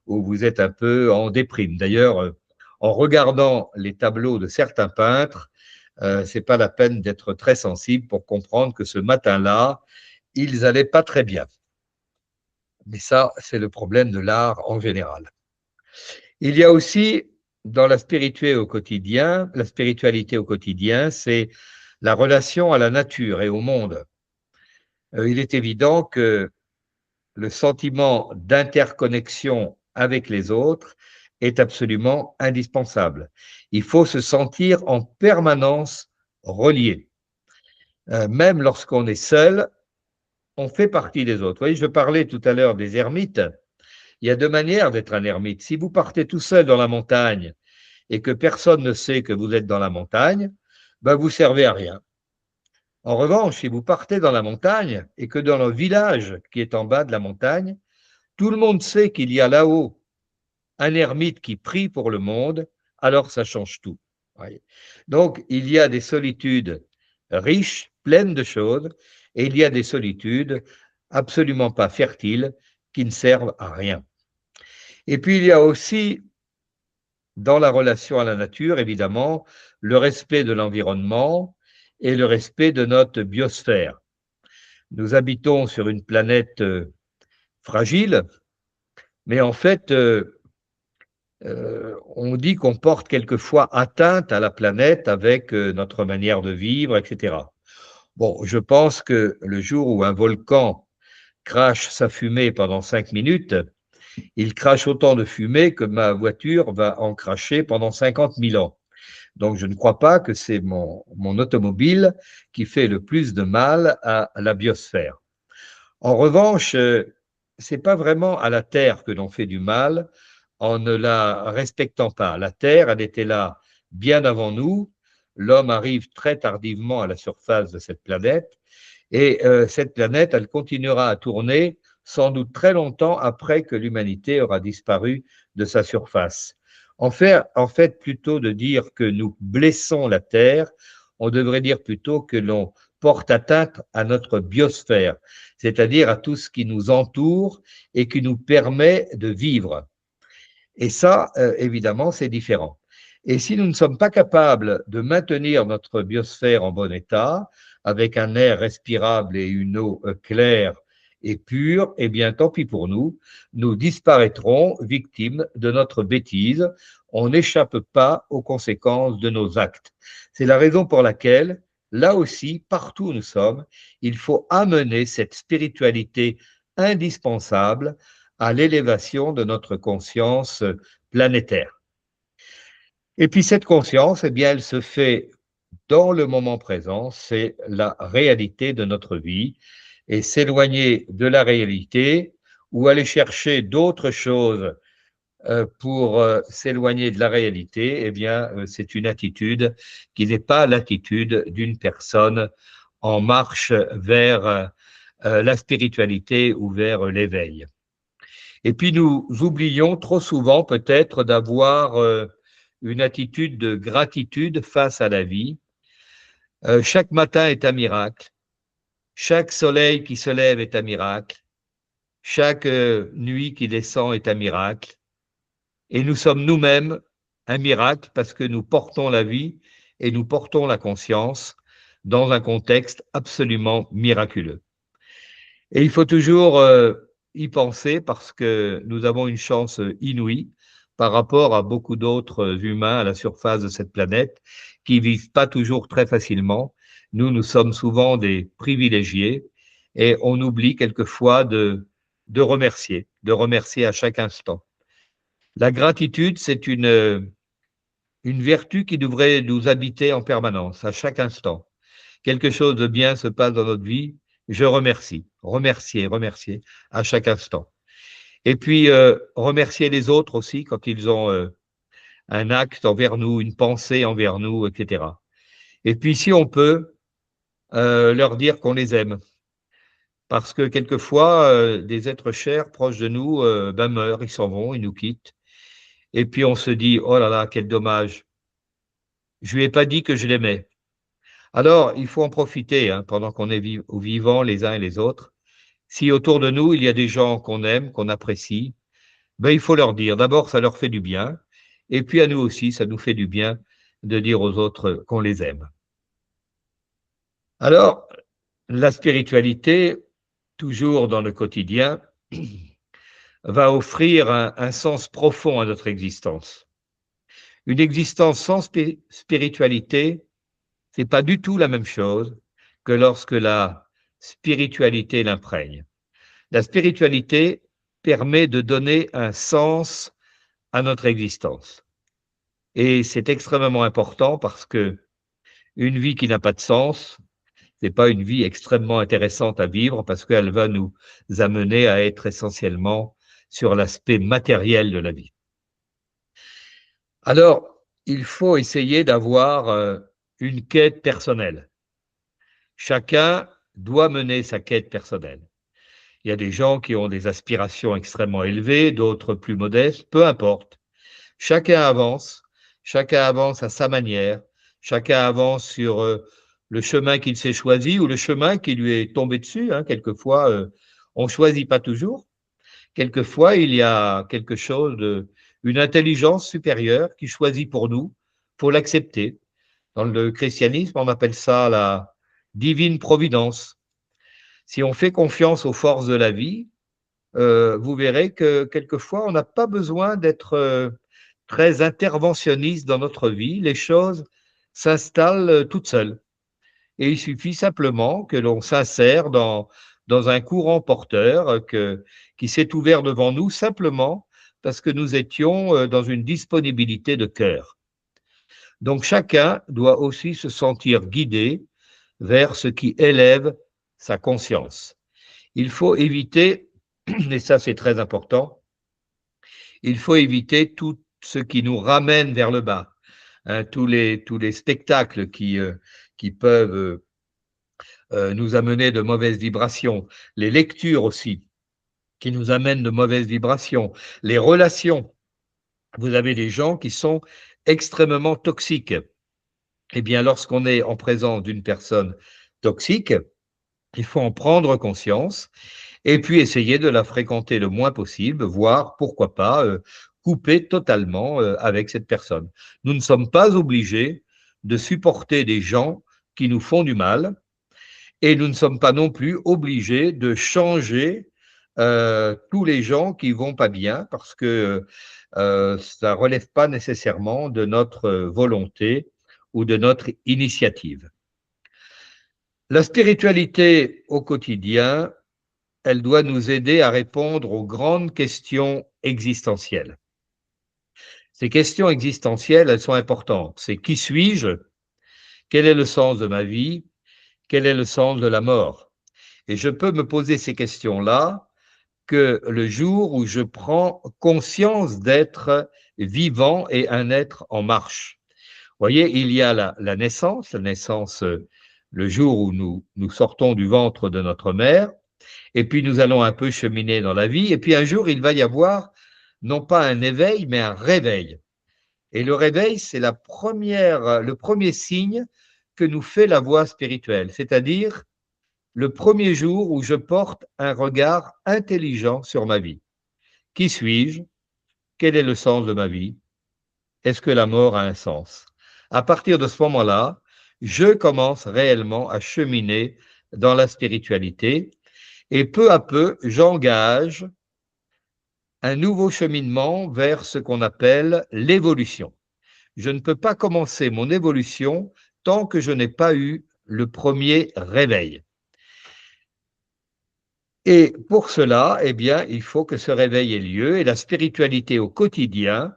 où vous êtes un peu en déprime. D'ailleurs, en regardant les tableaux de certains peintres, c'est pas la peine d'être très sensible pour comprendre que ce matin-là, ils allaient pas très bien. Mais ça, c'est le problème de l'art en général. Il y a aussi, dans la spiritualité au quotidien, c'est la relation à la nature et au monde. Il est évident que le sentiment d'interconnexion avec les autres est absolument indispensable. Il faut se sentir en permanence relié. Même lorsqu'on est seul, on fait partie des autres. Vous voyez, je parlais tout à l'heure des ermites. Il y a deux manières d'être un ermite. Si vous partez tout seul dans la montagne et que personne ne sait que vous êtes dans la montagne, vous servez à rien. En revanche, si vous partez dans la montagne et que dans le village qui est en bas de la montagne, tout le monde sait qu'il y a là-haut un ermite qui prie pour le monde, alors ça change tout. Donc, il y a des solitudes riches, pleines de choses, et il y a des solitudes absolument pas fertiles qui ne servent à rien. Et puis, il y a aussi, dans la relation à la nature, évidemment, le respect de l'environnement et le respect de notre biosphère. Nous habitons sur une planète fragile, mais en fait, on dit qu'on porte quelquefois atteinte à la planète avec notre manière de vivre, etc. Bon, je pense que le jour où un volcan crache sa fumée pendant 5 minutes, il crache autant de fumée que ma voiture va en cracher pendant 50 000 ans. Donc, je ne crois pas que c'est mon automobile qui fait le plus de mal à la biosphère. En revanche, ce n'est pas vraiment à la Terre que l'on fait du mal en ne la respectant pas. La Terre, elle était là bien avant nous. L'homme arrive très tardivement à la surface de cette planète. Et cette planète, elle continuera à tourner sans doute très longtemps après que l'humanité aura disparu de sa surface. En fait, plutôt de dire que nous blessons la Terre, on devrait dire plutôt que l'on porte atteinte à notre biosphère, c'est-à-dire à tout ce qui nous entoure et qui nous permet de vivre. Et ça, évidemment, c'est différent. Et si nous ne sommes pas capables de maintenir notre biosphère en bon état, avec un air respirable et une eau claire et pure, eh bien, tant pis pour nous, nous disparaîtrons victimes de notre bêtise. On n'échappe pas aux conséquences de nos actes. C'est la raison pour laquelle, là aussi, partout où nous sommes, il faut amener cette spiritualité indispensable à l'élévation de notre conscience planétaire. Et puis cette conscience, eh bien, elle se fait dans le moment présent, c'est la réalité de notre vie, et s'éloigner de la réalité ou aller chercher d'autres choses pour s'éloigner de la réalité, eh bien, c'est une attitude qui n'est pas l'attitude d'une personne en marche vers la spiritualité ou vers l'éveil. Et puis nous oublions trop souvent peut-être d'avoir une attitude de gratitude face à la vie. Chaque matin est un miracle, chaque soleil qui se lève est un miracle, chaque nuit qui descend est un miracle, et nous sommes nous-mêmes un miracle parce que nous portons la vie et nous portons la conscience dans un contexte absolument miraculeux. Et il faut toujours y penser parce que nous avons une chance inouïe par rapport à beaucoup d'autres humains à la surface de cette planète qui ne vivent pas toujours très facilement. Nous sommes souvent des privilégiés et on oublie quelquefois de remercier à chaque instant. La gratitude, c'est une vertu qui devrait nous habiter en permanence, à chaque instant. Quelque chose de bien se passe dans notre vie, je remercie, remercier à chaque instant. Et puis, remercier les autres aussi quand ils ont un acte envers nous, une pensée envers nous, etc. Et puis, si on peut, leur dire qu'on les aime. Parce que quelquefois, des êtres chers, proches de nous, meurent, ils s'en vont, ils nous quittent. Et puis, on se dit, oh là là, quel dommage. Je lui ai pas dit que je l'aimais. Alors, il faut en profiter pendant qu'on est vivants les uns et les autres. Si autour de nous, il y a des gens qu'on aime, qu'on apprécie, ben, il faut leur dire. D'abord, ça leur fait du bien. Et puis à nous aussi, ça nous fait du bien de dire aux autres qu'on les aime. Alors, la spiritualité, toujours dans le quotidien, va offrir un sens profond à notre existence. Une existence sans spiritualité, c'est pas du tout la même chose que lorsque la spiritualité l'imprègne. La spiritualité permet de donner un sens à notre existence. Et c'est extrêmement important parce que une vie qui n'a pas de sens, c'est pas une vie extrêmement intéressante à vivre parce qu'elle va nous amener à être essentiellement sur l'aspect matériel de la vie. Alors, il faut essayer d'avoir une quête personnelle. Chacun doit mener sa quête personnelle. Il y a des gens qui ont des aspirations extrêmement élevées, d'autres plus modestes, peu importe. Chacun avance à sa manière, chacun avance sur le chemin qu'il s'est choisi ou le chemin qui lui est tombé dessus. Quelquefois, on ne choisit pas toujours. quelquefois, il y a quelque chose une intelligence supérieure qui choisit pour nous, faut l'accepter. Dans le christianisme, on appelle ça la divine providence. Si on fait confiance aux forces de la vie, vous verrez que quelquefois, on n'a pas besoin d'être très interventionniste dans notre vie. Les choses s'installent toutes seules. Et il suffit simplement que l'on s'insère dans un courant porteur qui s'est ouvert devant nous simplement parce que nous étions dans une disponibilité de cœur. Donc chacun doit aussi se sentir guidé vers ce qui élève sa conscience. Il faut éviter, et ça c'est très important, il faut éviter tout ce qui nous ramène vers le bas. Hein, tous les spectacles qui peuvent nous amener de mauvaises vibrations, les lectures aussi qui nous amènent de mauvaises vibrations, les relations. Vous avez des gens qui sont extrêmement toxiques. Eh bien, lorsqu'on est en présence d'une personne toxique, il faut en prendre conscience et puis essayer de la fréquenter le moins possible, voire, pourquoi pas, couper totalement avec cette personne. Nous ne sommes pas obligés de supporter des gens qui nous font du mal et nous ne sommes pas non plus obligés de changer tous les gens qui vont pas bien parce que ça relève pas nécessairement de notre volonté ou de notre initiative. La spiritualité au quotidien, elle doit nous aider à répondre aux grandes questions existentielles. Ces questions existentielles, elles sont importantes. C'est qui suis-je? Quel est le sens de ma vie? Quel est le sens de la mort? Et je peux me poser ces questions-là que le jour où je prends conscience d'être vivant et un être en marche. Vous voyez, il y a la naissance, le jour où nous sortons du ventre de notre mère, et puis nous allons un peu cheminer dans la vie, et puis un jour, il va y avoir non pas un éveil, mais un réveil. Et le réveil, c'est le premier signe que nous fait la voie spirituelle, c'est-à-dire le premier jour où je porte un regard intelligent sur ma vie. Qui suis-je? Quel est le sens de ma vie? Est-ce que la mort a un sens? À partir de ce moment-là, je commence réellement à cheminer dans la spiritualité et peu à peu, j'engage un nouveau cheminement vers ce qu'on appelle l'évolution. Je ne peux pas commencer mon évolution tant que je n'ai pas eu le premier réveil. Et pour cela, eh bien, il faut que ce réveil ait lieu et la spiritualité au quotidien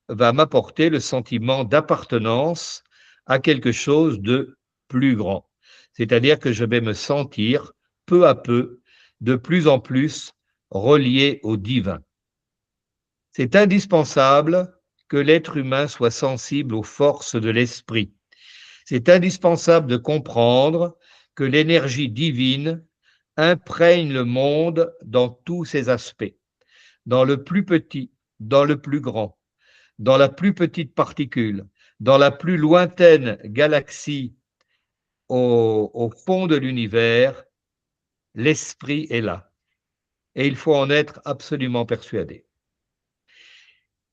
va m'apporter le sentiment d'appartenance à quelque chose de plus grand. C'est-à-dire que je vais me sentir peu à peu de plus en plus relié au divin. C'est indispensable que l'être humain soit sensible aux forces de l'esprit. C'est indispensable de comprendre que l'énergie divine imprègne le monde dans tous ses aspects, dans le plus petit, dans le plus grand, dans la plus petite particule, dans la plus lointaine galaxie au fond de l'univers, l'esprit est là. Et il faut en être absolument persuadé.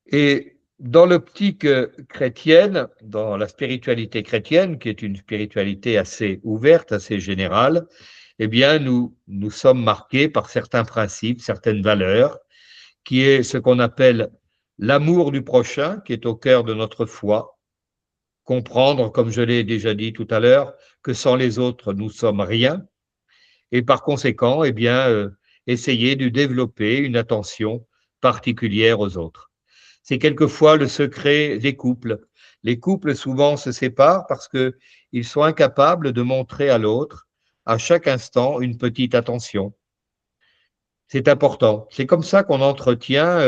Et dans l'optique chrétienne, dans la spiritualité chrétienne, qui est une spiritualité assez ouverte, assez générale, eh bien, nous sommes marqués par certains principes, certaines valeurs, qui est ce qu'on appelle l'amour du prochain, qui est au cœur de notre foi. Comprendre, comme je l'ai déjà dit tout à l'heure, que sans les autres, nous sommes rien. Et par conséquent, eh bien, essayer de développer une attention particulière aux autres. C'est quelquefois le secret des couples. Les couples souvent se séparent parce qu'ils sont incapables de montrer à l'autre, à chaque instant, une petite attention. C'est important. C'est comme ça qu'on entretient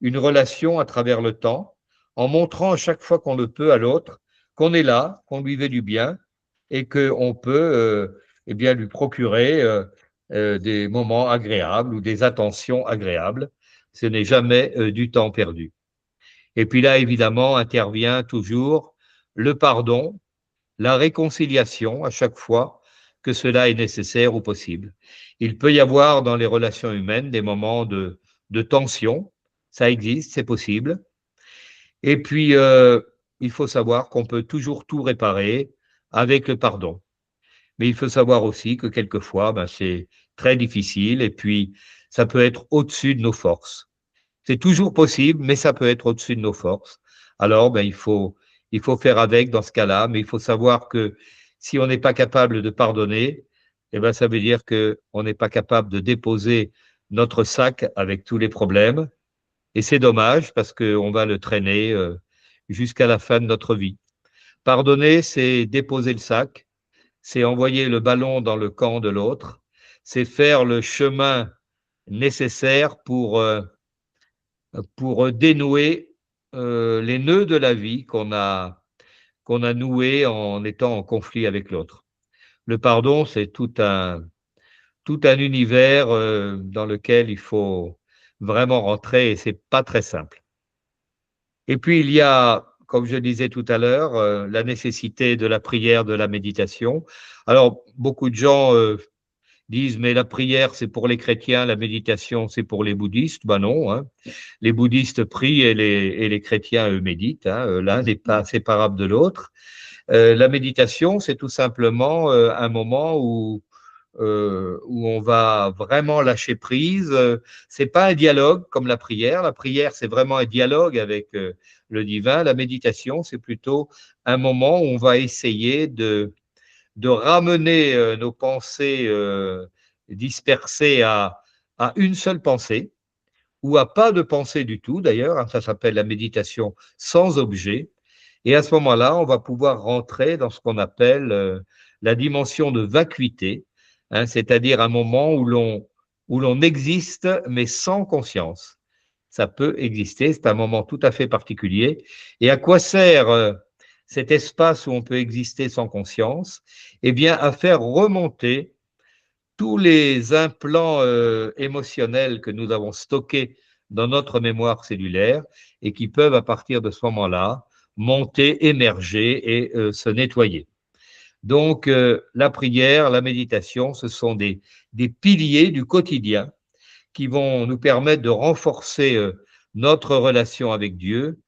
une relation à travers le temps, en montrant à chaque fois qu'on le peut à l'autre qu'on est là, qu'on lui veut du bien et qu'on peut eh bien, lui procurer des moments agréables ou des attentions agréables. Ce n'est jamais du temps perdu. Et puis là, évidemment, intervient toujours le pardon, la réconciliation à chaque fois que cela est nécessaire ou possible. Il peut y avoir dans les relations humaines des moments de de tension. Ça existe, c'est possible. Et puis, il faut savoir qu'on peut toujours tout réparer avec le pardon. Mais il faut savoir aussi que quelquefois, ben, c'est très difficile et puis ça peut être au-dessus de nos forces. C'est toujours possible, mais ça peut être au-dessus de nos forces. Alors, ben, il faut faire avec dans ce cas-là, mais il faut savoir que si on n'est pas capable de pardonner, eh ben, ça veut dire qu'on n'est pas capable de déposer notre sac avec tous les problèmes. Et c'est dommage parce qu'on va le traîner jusqu'à la fin de notre vie. Pardonner, c'est déposer le sac, c'est envoyer le ballon dans le camp de l'autre, c'est faire le chemin nécessaire pour dénouer les nœuds de la vie qu'on a noués en étant en conflit avec l'autre. Le pardon, c'est tout un univers dans lequel il faut vraiment rentrer et c'est pas très simple. Et puis, il y a, comme je disais tout à l'heure, la nécessité de la prière, de la méditation. Alors, beaucoup de gens disent, mais la prière, c'est pour les chrétiens, la méditation, c'est pour les bouddhistes. Ben non, hein. Les bouddhistes prient et les chrétiens, eux, méditent. Hein. L'un n'est pas séparable de l'autre. La méditation, c'est tout simplement un moment où on va vraiment lâcher prise. C'est pas un dialogue comme la prière. La prière, c'est vraiment un dialogue avec le divin. La méditation, c'est plutôt un moment où on va essayer de ramener nos pensées dispersées à une seule pensée, ou à pas de pensée du tout d'ailleurs, hein, ça s'appelle la méditation sans objet, et à ce moment-là, on va pouvoir rentrer dans ce qu'on appelle la dimension de vacuité, hein, c'est-à-dire un moment où l'on existe mais sans conscience. Ça peut exister, c'est un moment tout à fait particulier. Et à quoi sert cet espace où on peut exister sans conscience? Eh bien, à faire remonter tous les implants émotionnels que nous avons stockés dans notre mémoire cellulaire et qui peuvent, à partir de ce moment-là, monter, émerger et se nettoyer. Donc, la prière, la méditation, ce sont des piliers du quotidien qui vont nous permettre de renforcer notre relation avec Dieu,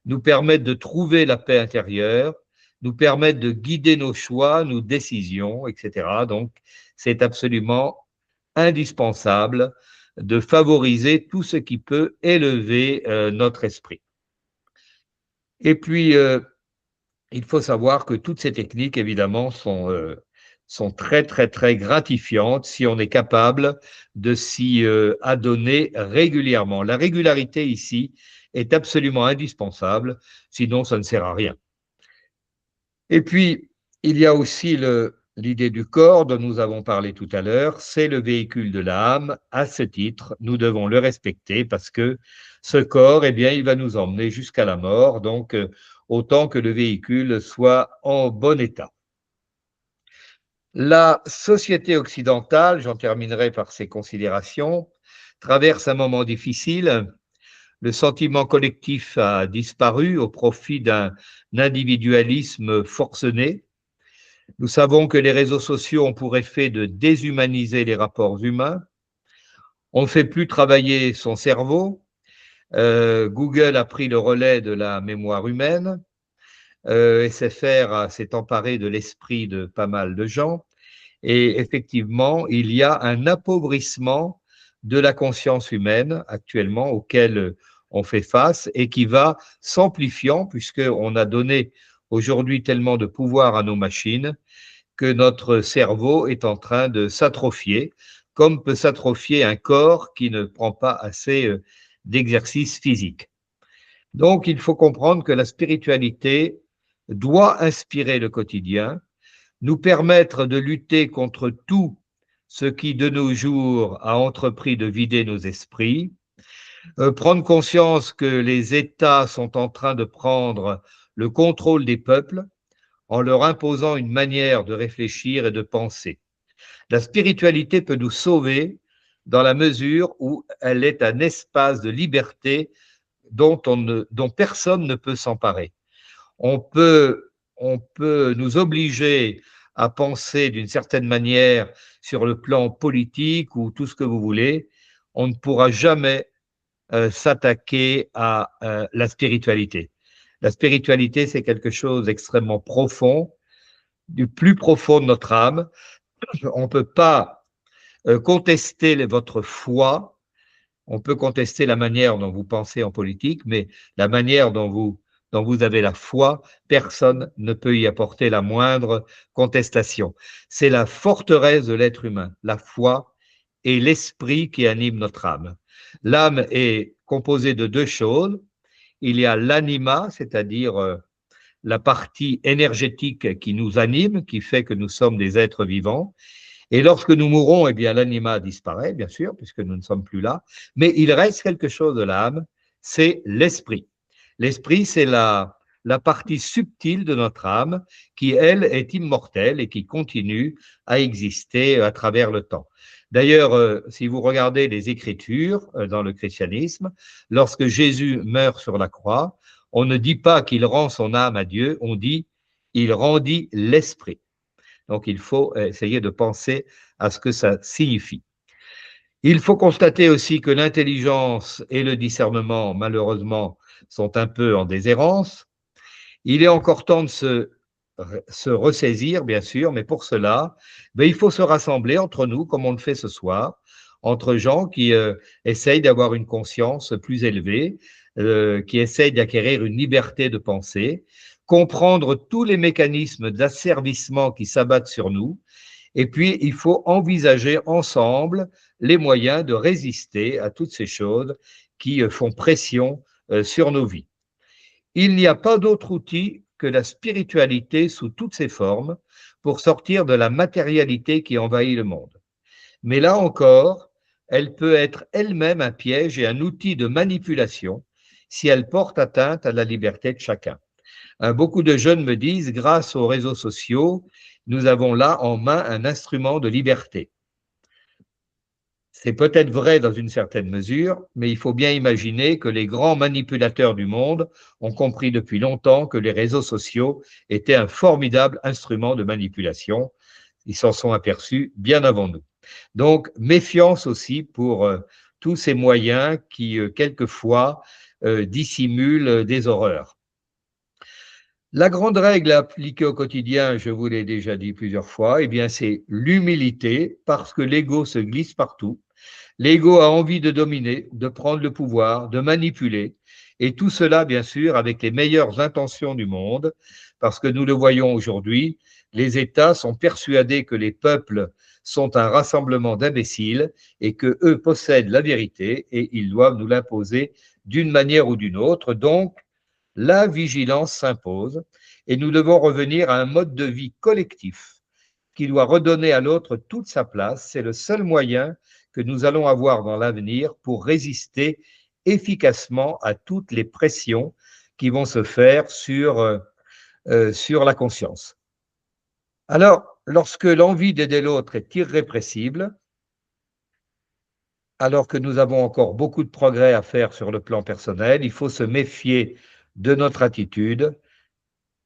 nous permettre de trouver la paix intérieure, nous permettre de guider nos choix, nos décisions, etc. Donc, c'est absolument indispensable de favoriser tout ce qui peut élever notre esprit. Et puis, il faut savoir que toutes ces techniques, évidemment, sont très, très, très gratifiantes si on est capable de s'y adonner régulièrement. La régularité ici est absolument indispensable, sinon ça ne sert à rien. Et puis, il y a aussi l'idée du corps dont nous avons parlé tout à l'heure, c'est le véhicule de l'âme. À ce titre, nous devons le respecter parce que ce corps, eh bien, il va nous emmener jusqu'à la mort, donc autant que le véhicule soit en bon état. La société occidentale, j'en terminerai par ces considérations, traverse un moment difficile. Le sentiment collectif a disparu au profit d'un individualisme forcené. Nous savons que les réseaux sociaux ont pour effet de déshumaniser les rapports humains. On ne fait plus travailler son cerveau. Google a pris le relais de la mémoire humaine. SFR s'est emparé de l'esprit de pas mal de gens. Et effectivement, il y a un appauvrissement de la conscience humaine actuellement auquel on fait face et qui va s'amplifiant puisqu'on a donné aujourd'hui tellement de pouvoir à nos machines que notre cerveau est en train de s'atrophier, comme peut s'atrophier un corps qui ne prend pas assez d'exercice physique. Donc, il faut comprendre que la spiritualité doit inspirer le quotidien, nous permettre de lutter contre tout ce qui, de nos jours, a entrepris de vider nos esprits, prendre conscience que les États sont en train de prendre le contrôle des peuples en leur imposant une manière de réfléchir et de penser. La spiritualité peut nous sauver dans la mesure où elle est un espace de liberté dont personne ne peut s'emparer. On peut nous obliger à penser d'une certaine manière sur le plan politique ou tout ce que vous voulez. On ne pourra jamais s'attaquer à la spiritualité. La spiritualité, c'est quelque chose d'extrêmement profond, du plus profond de notre âme. On ne peut pas contester votre foi. On peut contester la manière dont vous pensez en politique, mais la manière dont vous avez la foi, personne ne peut y apporter la moindre contestation. C'est la forteresse de l'être humain, la foi et l'esprit qui anime notre âme. L'âme est composée de deux choses. Il y a l'anima, c'est-à-dire la partie énergétique qui nous anime, qui fait que nous sommes des êtres vivants. Et lorsque nous mourrons, eh bien, l'anima disparaît, bien sûr, puisque nous ne sommes plus là, mais il reste quelque chose de l'âme, c'est l'esprit. L'esprit, c'est la partie subtile de notre âme qui, elle, est immortelle et qui continue à exister à travers le temps. D'ailleurs, si vous regardez les Écritures dans le christianisme, lorsque Jésus meurt sur la croix, on ne dit pas qu'il rend son âme à Dieu, on dit il rendit l'esprit. Donc, il faut essayer de penser à ce que ça signifie. Il faut constater aussi que l'intelligence et le discernement, malheureusement, sont un peu en déshérence. Il est encore temps de se ressaisir, bien sûr, mais pour cela, il faut se rassembler entre nous, comme on le fait ce soir, entre gens qui essayent d'avoir une conscience plus élevée, qui essayent d'acquérir une liberté de pensée, comprendre tous les mécanismes d'asservissement qui s'abattent sur nous, et puis il faut envisager ensemble les moyens de résister à toutes ces choses qui font pression sur nos vies. Il n'y a pas d'autre outil que la spiritualité sous toutes ses formes pour sortir de la matérialité qui envahit le monde. Mais là encore, elle peut être elle-même un piège et un outil de manipulation si elle porte atteinte à la liberté de chacun. Beaucoup de jeunes me disent, grâce aux réseaux sociaux, nous avons là en main un instrument de liberté. C'est peut-être vrai dans une certaine mesure, mais il faut bien imaginer que les grands manipulateurs du monde ont compris depuis longtemps que les réseaux sociaux étaient un formidable instrument de manipulation. Ils s'en sont aperçus bien avant nous. Donc, méfiance aussi pour tous ces moyens qui, quelquefois, dissimulent des horreurs. La grande règle à appliquer au quotidien, je vous l'ai déjà dit plusieurs fois, eh bien, c'est l'humilité, parce que l'ego se glisse partout. L'ego a envie de dominer, de prendre le pouvoir, de manipuler, et tout cela, bien sûr, avec les meilleures intentions du monde, parce que nous le voyons aujourd'hui, les États sont persuadés que les peuples sont un rassemblement d'imbéciles et que eux possèdent la vérité et ils doivent nous l'imposer d'une manière ou d'une autre. Donc, la vigilance s'impose et nous devons revenir à un mode de vie collectif qui doit redonner à l'autre toute sa place. C'est le seul moyen que nous allons avoir dans l'avenir pour résister efficacement à toutes les pressions qui vont se faire sur la conscience. Alors, lorsque l'envie d'aider l'autre est irrépressible, alors que nous avons encore beaucoup de progrès à faire sur le plan personnel, il faut se méfier de notre attitude.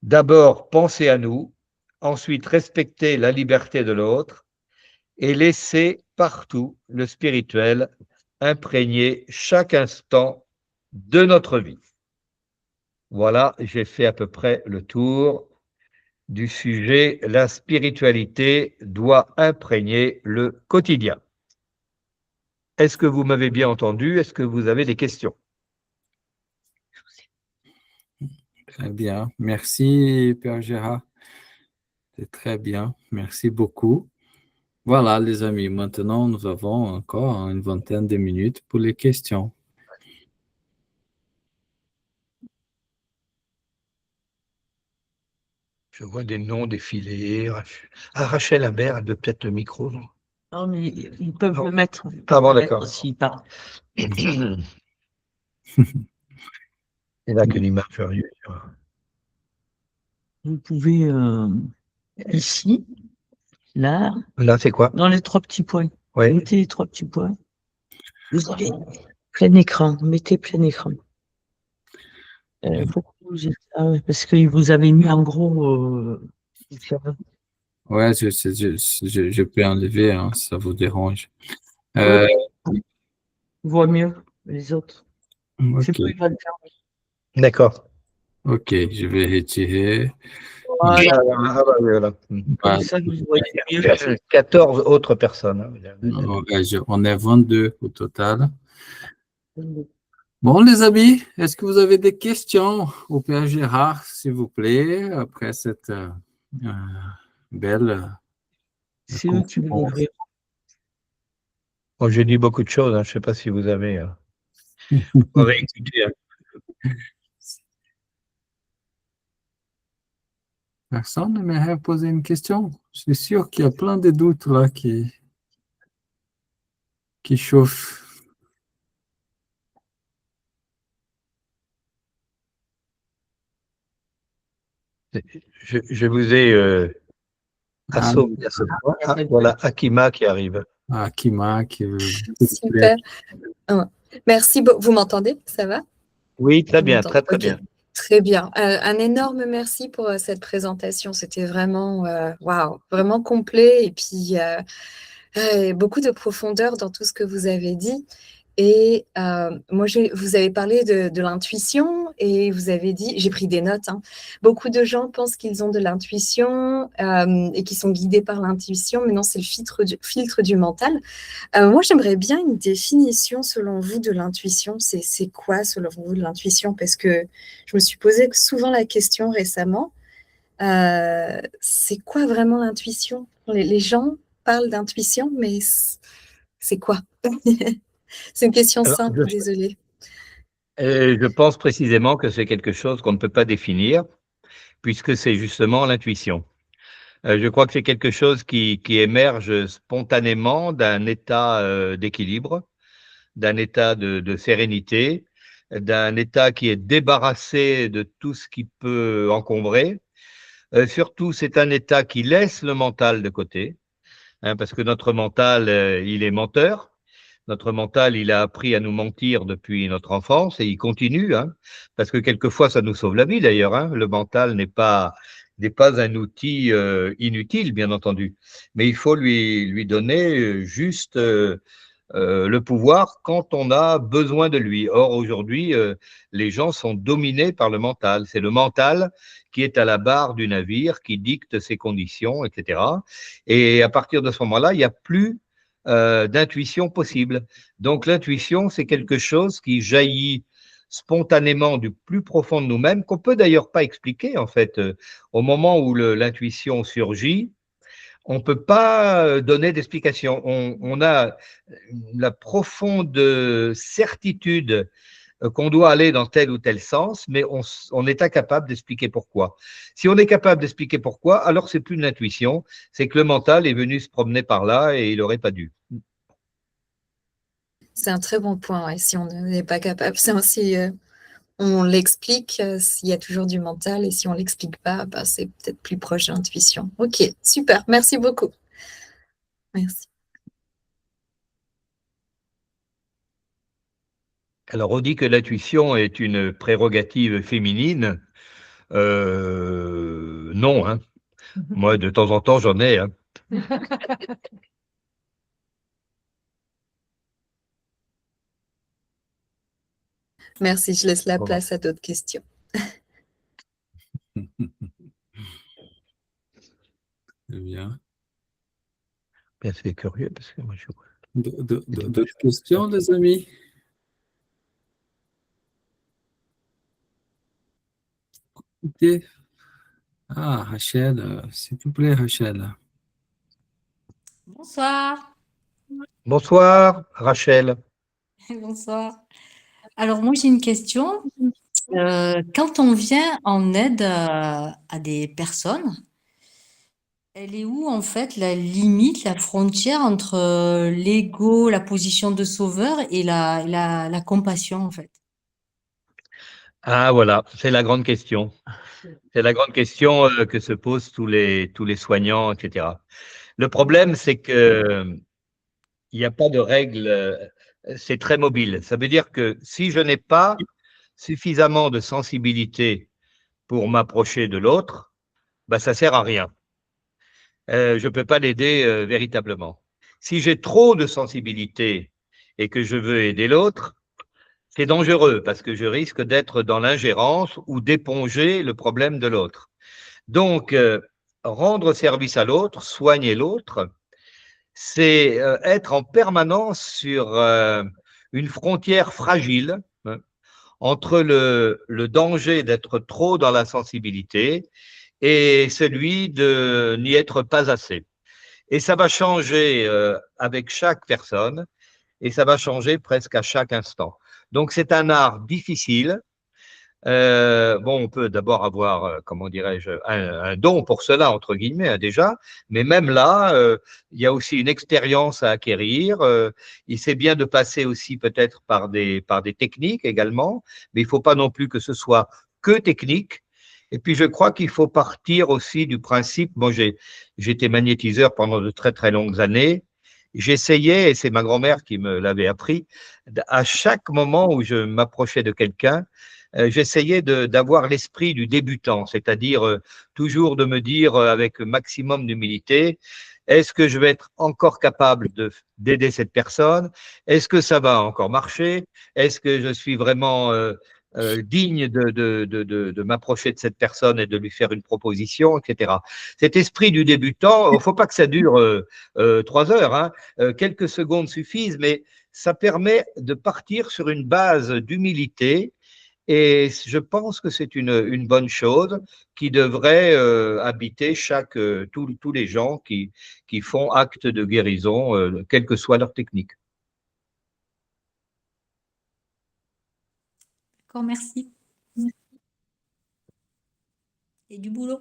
D'abord, penser à nous, ensuite respecter la liberté de l'autre et laisser partout le spirituel imprégner chaque instant de notre vie. Voilà, j'ai fait à peu près le tour du sujet. La spiritualité doit imprégner le quotidien. Est-ce que vous m'avez bien entendu? Est-ce que vous avez des questions? Très bien. Merci, Père Gérard. C'est très bien. Merci beaucoup. Voilà, les amis. Maintenant, nous avons encore une vingtaine de minutes pour les questions. Je vois des noms défiler. Rachel Imbert, elle veut peut-être le micro, non? Non, mais ils peuvent le mettre. Ah bon, d'accord. S'ils parlent. Et là, que l'image furieuse. Vous pouvez ici, là, Là, c'est quoi? dans les trois petits points. Oui. Mettez les trois petits points. Vous avez plein écran. Mettez plein écran. Faut que parce que vous avez mis en gros. Ouais, je peux enlever, hein, si ça vous dérange. Voit mieux les autres. C'est Ok, pas grave. D'accord. ok, je vais retirer. Voilà, Ah, bah, voilà. comme Voilà. ça, vous voyez mieux. 14 autres personnes. On est 22 au total. Bon, les amis, est-ce que vous avez des questions au Père Gérard, s'il vous plaît, après cette euh, belle C'est eux qui vont conférence? ouvrir. Bon, j'ai dit beaucoup de choses, hein. Je ne sais pas si vous avez. On va écouter, hein. Personne n'aimerait poser une question? Je suis sûr qu'il y a plein de doutes là qui chauffent. Je vous ai Ah, assommé à ce point. Ah, voilà, Akima qui arrive. Kima, s'il vous plaît. Super. Merci. Vous m'entendez? Ça va? Oui, très Vous bien, m'entendez? très Ok. bien. Très bien. Un énorme merci pour cette présentation. C'était vraiment, waouh, vraiment complet et puis beaucoup de profondeur dans tout ce que vous avez dit. Et moi, vous avez parlé de l'intuition et vous avez dit, j'ai pris des notes, hein. Beaucoup de gens pensent qu'ils ont de l'intuition et qu'ils sont guidés par l'intuition, mais non, c'est le filtre du mental. Moi, j'aimerais bien une définition selon vous de l'intuition. C'est quoi selon vous de l'intuition? Parce que je me suis posé souvent la question récemment. C'est quoi vraiment l'intuition? Les gens parlent d'intuition, mais c'est quoi? C'est une question Alors, simple, désolée. je pense précisément que c'est quelque chose qu'on ne peut pas définir, puisque c'est justement l'intuition. Je crois que c'est quelque chose qui émerge spontanément d'un état d'équilibre, d'un état de sérénité, d'un état qui est débarrassé de tout ce qui peut encombrer. Surtout, c'est un état qui laisse le mental de côté, hein, parce que notre mental, il est menteur. Notre mental, il a appris à nous mentir depuis notre enfance et il continue, hein, parce que quelquefois, ça nous sauve la vie d'ailleurs, hein. Le mental n'est pas un outil inutile, bien entendu, mais il faut lui donner juste le pouvoir quand on a besoin de lui. Or, aujourd'hui, les gens sont dominés par le mental. C'est le mental qui est à la barre du navire, qui dicte ses conditions, etc. Et à partir de ce moment-là, il n'y a plus d'intuition possible. Donc, l'intuition, c'est quelque chose qui jaillit spontanément du plus profond de nous-mêmes, qu'on peut d'ailleurs pas expliquer, en fait. Au moment où l'intuition surgit, on ne peut pas donner d'explication. On a la profonde certitude qu'on doit aller dans tel ou tel sens, mais on est incapable d'expliquer pourquoi. Si on est capable d'expliquer pourquoi, alors c'est plus une intuition, c'est que le mental est venu se promener par là et il n'aurait pas dû. C'est un très bon point. Ouais. Si on n'est pas capable, si on l'explique, il y a toujours du mental, et si on ne l'explique pas, bah, c'est peut-être plus proche de l'intuition. Ok, super. Merci beaucoup. Merci. Alors, on dit que l'intuition est une prérogative féminine. Non, hein. Moi, de temps en temps, j'en ai, hein. Merci, je laisse la place à d'autres questions. Très bien. C'est curieux parce que moi, je... D'autres questions, les amis? Écoutez. Ah, Rachel, s'il vous plaît, Rachel. Bonsoir. Bonsoir, Rachel. Bonsoir. Alors, moi, j'ai une question. Quand on vient en aide à des personnes, elle est où, en fait, la limite, la frontière entre l'ego, la position de sauveur et la compassion, en fait? Ah, voilà, c'est la grande question. C'est la grande question que se posent tous les soignants, etc. Le problème, c'est que il n'y a pas de règle, c'est très mobile. Ça veut dire que si je n'ai pas suffisamment de sensibilité pour m'approcher de l'autre, bah, ça sert à rien. Je ne peux pas l'aider véritablement. Si j'ai trop de sensibilité et que je veux aider l'autre, c'est dangereux parce que je risque d'être dans l'ingérence ou d'éponger le problème de l'autre. Donc, rendre service à l'autre, soigner l'autre, c'est être en permanence sur une frontière fragile, hein, entre le danger d'être trop dans la sensibilité et celui de n'y être pas assez. Et ça va changer avec chaque personne et ça va changer presque à chaque instant. Donc, c'est un art difficile. Bon, on peut d'abord avoir, comment dirais-je, un don pour cela, entre guillemets, hein, déjà, mais même là, il y a aussi une expérience à acquérir. Il c'est bien de passer aussi peut-être par des techniques également, mais il ne faut pas non plus que ce soit que technique. Et puis, je crois qu'il faut partir aussi du principe, moi, j'étais magnétiseur pendant de très, très longues années. J'essayais, et c'est ma grand-mère qui me l'avait appris, à chaque moment où je m'approchais de quelqu'un, j'essayais d'avoir l'esprit du débutant, c'est-à-dire toujours de me dire avec maximum d'humilité, est-ce que je vais être encore capable d'aider cette personne? Est-ce que ça va encore marcher? Est-ce que je suis vraiment digne de m'approcher de cette personne et de lui faire une proposition, etc. Cet esprit du débutant, il ne faut pas que ça dure 3 heures, hein, quelques secondes suffisent, mais ça permet de partir sur une base d'humilité. Et je pense que c'est une bonne chose qui devrait habiter tous les gens qui font acte de guérison, quelle que soit leur technique. D'accord, merci. Et du boulot.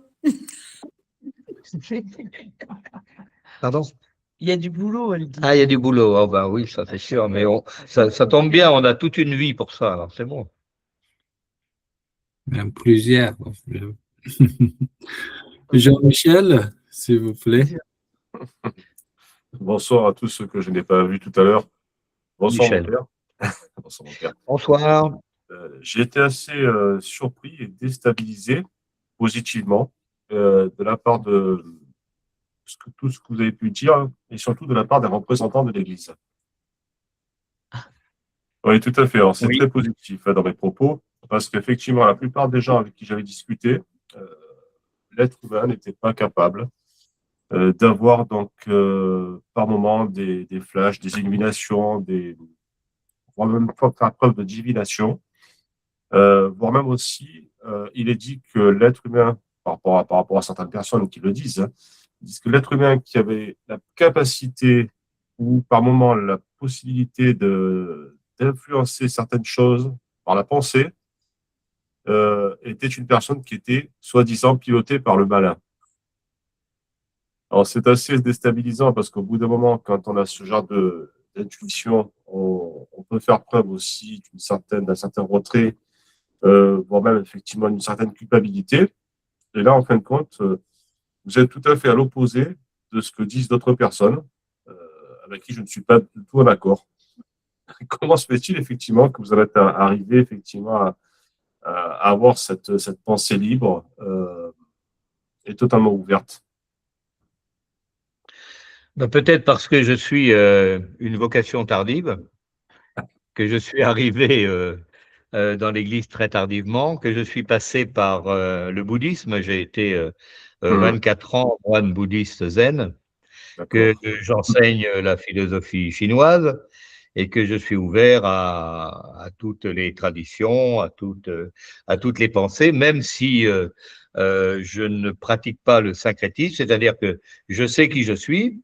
Pardon? Il y a du boulot, elle dit. Ah, il y a du boulot. Oh, ben oui, ça c'est sûr, mais ça tombe bien, on a toute une vie pour ça, alors c'est bon. Même plusieurs. Jean-Michel, s'il vous plaît. Bonsoir à tous ceux que je n'ai pas vus tout à l'heure. Bonsoir, Michel. mon père. Bonsoir, mon père. Bonsoir. J'ai été assez surpris et déstabilisé positivement de la part de tout ce que vous avez pu dire et surtout de la part des représentants de l'Église. Oui, tout à fait. Alors, c'est très positif dans mes propos parce qu'effectivement, la plupart des gens avec qui j'avais discuté, l'être humain n'était pas capable d'avoir donc par moment des flashs, des illuminations, voire même faire preuve de divination, voire même aussi, il est dit que l'être humain, par rapport à certaines personnes qui le disent, hein, disent que l'être humain qui avait la capacité ou par moment la possibilité d'influencer certaines choses par la pensée, était une personne qui était soi-disant pilotée par le malin. Alors, c'est assez déstabilisant parce qu'au bout d'un moment, quand on a ce genre d'intuition, on peut faire preuve aussi d'un certain retrait, voire même effectivement d'une certaine culpabilité. Et là, en fin de compte, vous êtes tout à fait à l'opposé de ce que disent d'autres personnes avec qui je ne suis pas du tout en accord. Comment se fait-il effectivement que vous en êtes arrivé effectivement à avoir cette pensée libre et totalement ouverte? Ben, peut-être parce que je suis une vocation tardive, que je suis arrivé dans l'Église très tardivement, que je suis passé par le bouddhisme. J'ai été 24 ans moine bouddhiste zen, que j'enseigne la philosophie chinoise et que je suis ouvert à toutes les traditions, à toutes les pensées, même si je ne pratique pas le syncrétisme, c'est-à-dire que je sais qui je suis.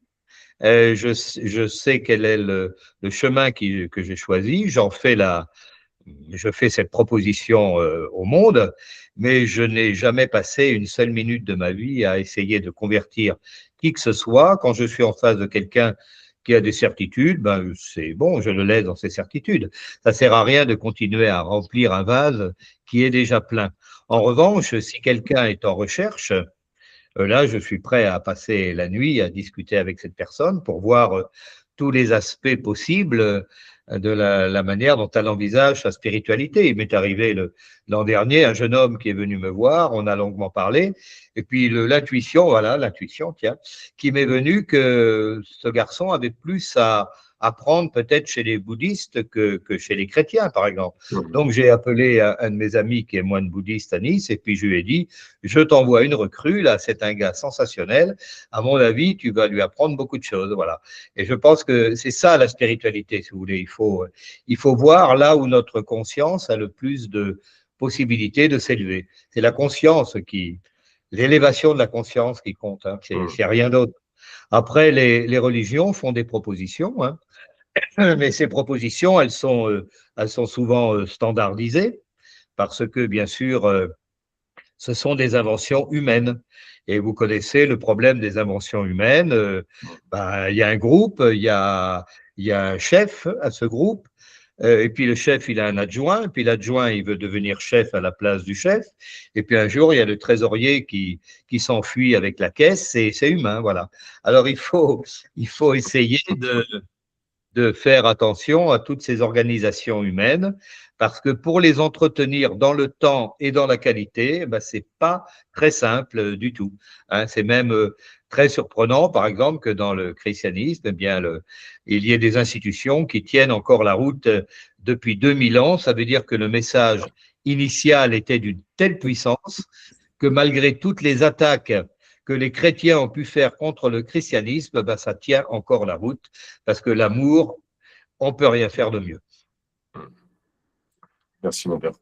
Je sais quel est le chemin que j'ai choisi. Je fais cette proposition au monde, mais je n'ai jamais passé une seule minute de ma vie à essayer de convertir qui que ce soit. Quand je suis en face de quelqu'un qui a des certitudes, ben c'est bon, je le laisse dans ses certitudes. Ça sert à rien de continuer à remplir un vase qui est déjà plein. En revanche, si quelqu'un est en recherche, là, je suis prêt à passer la nuit à discuter avec cette personne pour voir tous les aspects possibles de la manière dont elle envisage sa spiritualité. Il m'est arrivé l'an dernier, un jeune homme qui est venu me voir, on a longuement parlé, et puis l'intuition, voilà, l'intuition, tiens, qui m'est venue que ce garçon avait plus à apprendre peut-être chez les bouddhistes que chez les chrétiens, par exemple. Donc, j'ai appelé un de mes amis qui est moine bouddhiste à Nice, et puis je lui ai dit, je t'envoie une recrue, là, c'est un gars sensationnel, à mon avis, tu vas lui apprendre beaucoup de choses, voilà. Et je pense que c'est ça la spiritualité, si vous voulez. Il faut voir là où notre conscience a le plus de possibilités de s'élever. C'est la conscience l'élévation de la conscience qui compte, hein. C'est rien d'autre. Après, les religions font des propositions, hein, mais ces propositions, elles sont souvent standardisées parce que, bien sûr, ce sont des inventions humaines. Et vous connaissez le problème des inventions humaines. Il y a un groupe, il y a un chef à ce groupe, et puis le chef, il a un adjoint, et puis l'adjoint, il veut devenir chef à la place du chef, et puis un jour, il y a le trésorier qui s'enfuit avec la caisse, c'est humain, voilà. Alors, il faut essayer de faire attention à toutes ces organisations humaines, parce que pour les entretenir dans le temps et dans la qualité, c'est pas très simple du tout, hein. C'est même très surprenant, par exemple, que dans le christianisme, il y ait des institutions qui tiennent encore la route depuis 2000 ans. Ça veut dire que le message initial était d'une telle puissance que malgré toutes les attaques que les chrétiens ont pu faire contre le christianisme, ça tient encore la route, parce que l'amour, on ne peut rien faire de mieux. Merci, mon père.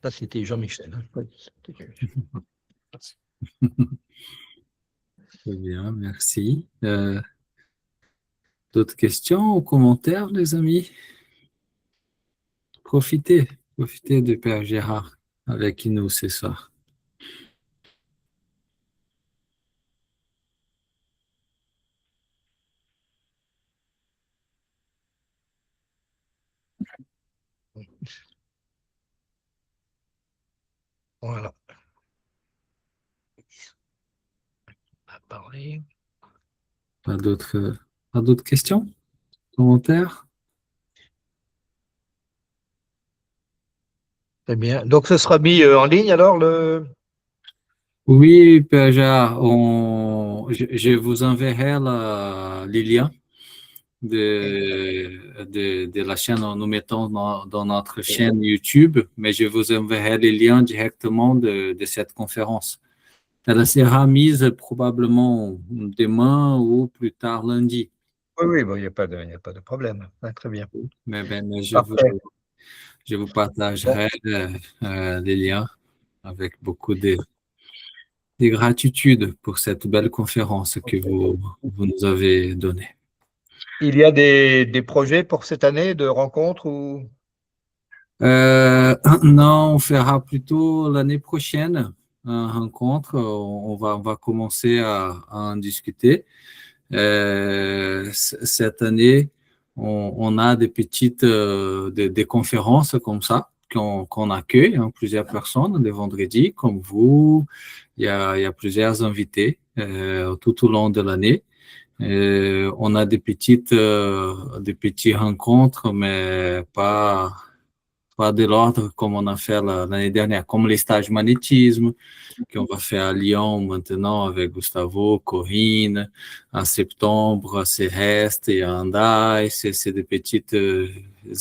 Ça, c'était Jean-Michel. Très bien, merci. D'autres questions ou commentaires, les amis? Profitez de Père Gérard avec nous ce soir. Voilà. On va parler. Pas d'autres questions? Commentaires? Très bien. Donc, ce sera mis en ligne alors Oui, Père Gérard, je vous enverrai les liens de la chaîne, nous mettons dans notre chaîne YouTube, mais je vous enverrai les liens directement de cette conférence. Elle sera mise probablement demain ou plus tard lundi. Oui, il n'y a pas de problème. Très bien. Mais je vous partagerai les liens avec beaucoup de gratitude pour cette belle conférence que vous nous avez donnée. Il y a des projets pour cette année de rencontres ou... Non, on fera plutôt l'année prochaine une rencontre. On va commencer à en discuter. Cette année, on a des petites des conférences comme ça qu'on accueille, hein, plusieurs personnes les vendredis comme vous. Il y a plusieurs invités tout au long de l'année. On a des petites rencontres, mais pas de l'ordre comme on a fait l'année dernière, comme les stages magnétisme qu'on va faire à Lyon maintenant avec Gustavo, Corinne, en septembre, Céleste et Andai. C'est des petits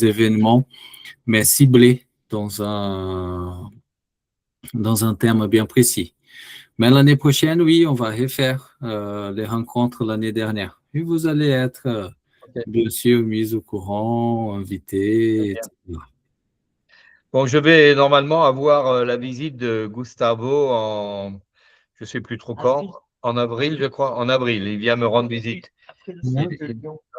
événements, mais ciblés dans un thème bien précis. Mais l'année prochaine, oui, on va refaire les rencontres l'année dernière. Et vous allez être, bien sûr, mis au courant, invités, etc. Bon, je vais normalement avoir la visite de Gustavo je ne sais plus trop quand, en avril, je crois. En avril, il vient me rendre visite.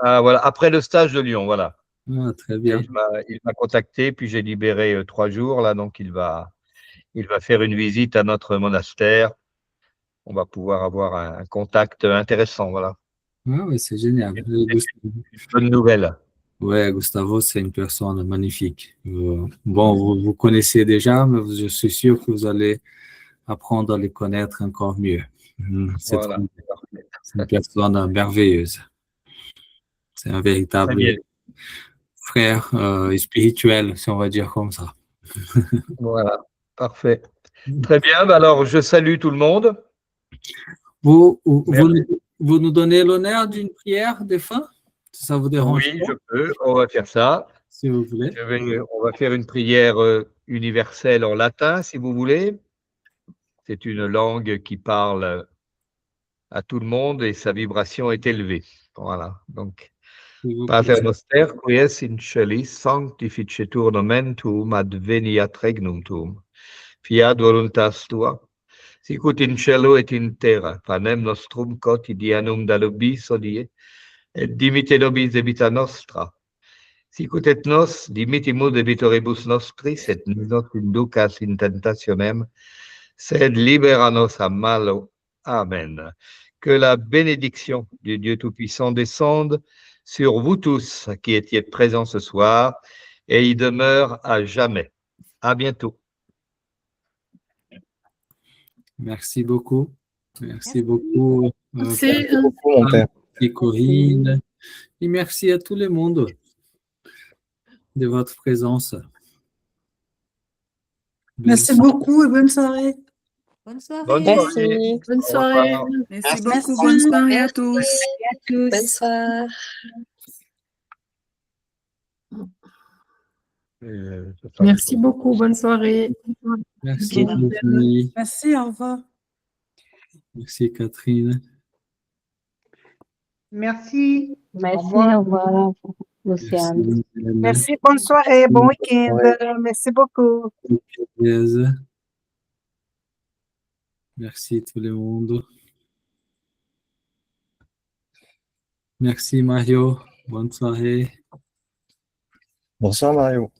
Voilà, après le stage de Lyon, voilà. Ah, très bien. Il m'a contacté, puis j'ai libéré 3 jours, là, donc il va faire une visite à notre monastère. On va pouvoir avoir un contact intéressant, voilà. Ah oui, c'est génial. Bonne nouvelle. Ouais, Gustavo, c'est une personne magnifique. Bon, vous connaissez déjà, mais je suis sûr que vous allez apprendre à les connaître encore mieux. C'est une personne merveilleuse. C'est un véritable frère spirituel, si on va dire comme ça. Voilà, parfait. Très bien, alors je salue tout le monde. Vous nous donnez l'honneur d'une prière de fin? Ça vous dérange Oui, pas, je peux. On va faire ça. si vous voulez? On va faire une prière universelle en latin, si vous voulez. C'est une langue qui parle à tout le monde et sa vibration est élevée. Voilà. Donc, S'il vous Pater plaît. noster, qui es in celis, sanctificetur nomen tuum, adveniat regnum tuum. Fiat voluntas tua, sicut in cielo et in terra. Panem nostrum quotidianum da nobis hodie, et dimitte nobis debita nostra. Sicut et nos dimittimus debitoribus nostris, et ne nos inducas in tentationem, sed libera nos a malo. Amen. Que la bénédiction du Dieu Tout-Puissant descende sur vous tous qui étiez présents ce soir et y demeure à jamais. À bientôt. Merci beaucoup. Merci beaucoup. Merci. Beaucoup, mon père. Et Corinne. Et merci à tout le monde de votre présence. Merci beaucoup et bonne soirée. Bonne soirée. Bonne soirée. Merci. Bonne Au soirée. revoir. Merci beaucoup. Bonne soirée à tous. Bonne soirée. Merci beaucoup. Bonne soirée. Merci, Virginie. Merci, au revoir. Merci, Catherine. Merci. Merci, au revoir. Luciane. Merci, Hélène. Merci, bonne soirée, bon week-end. Merci beaucoup. Thérèse. Merci tout le monde. Merci, Mario. Bonne soirée. Bonsoir, Mario.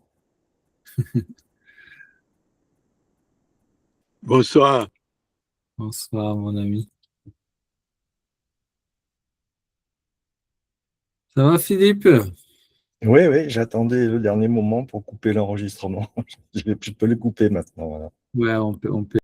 Bonsoir. Bonsoir, mon ami. Ça va, Philippe? Oui, oui, j'attendais le dernier moment pour couper l'enregistrement. Je peux le couper maintenant. Voilà. Ouais, on peut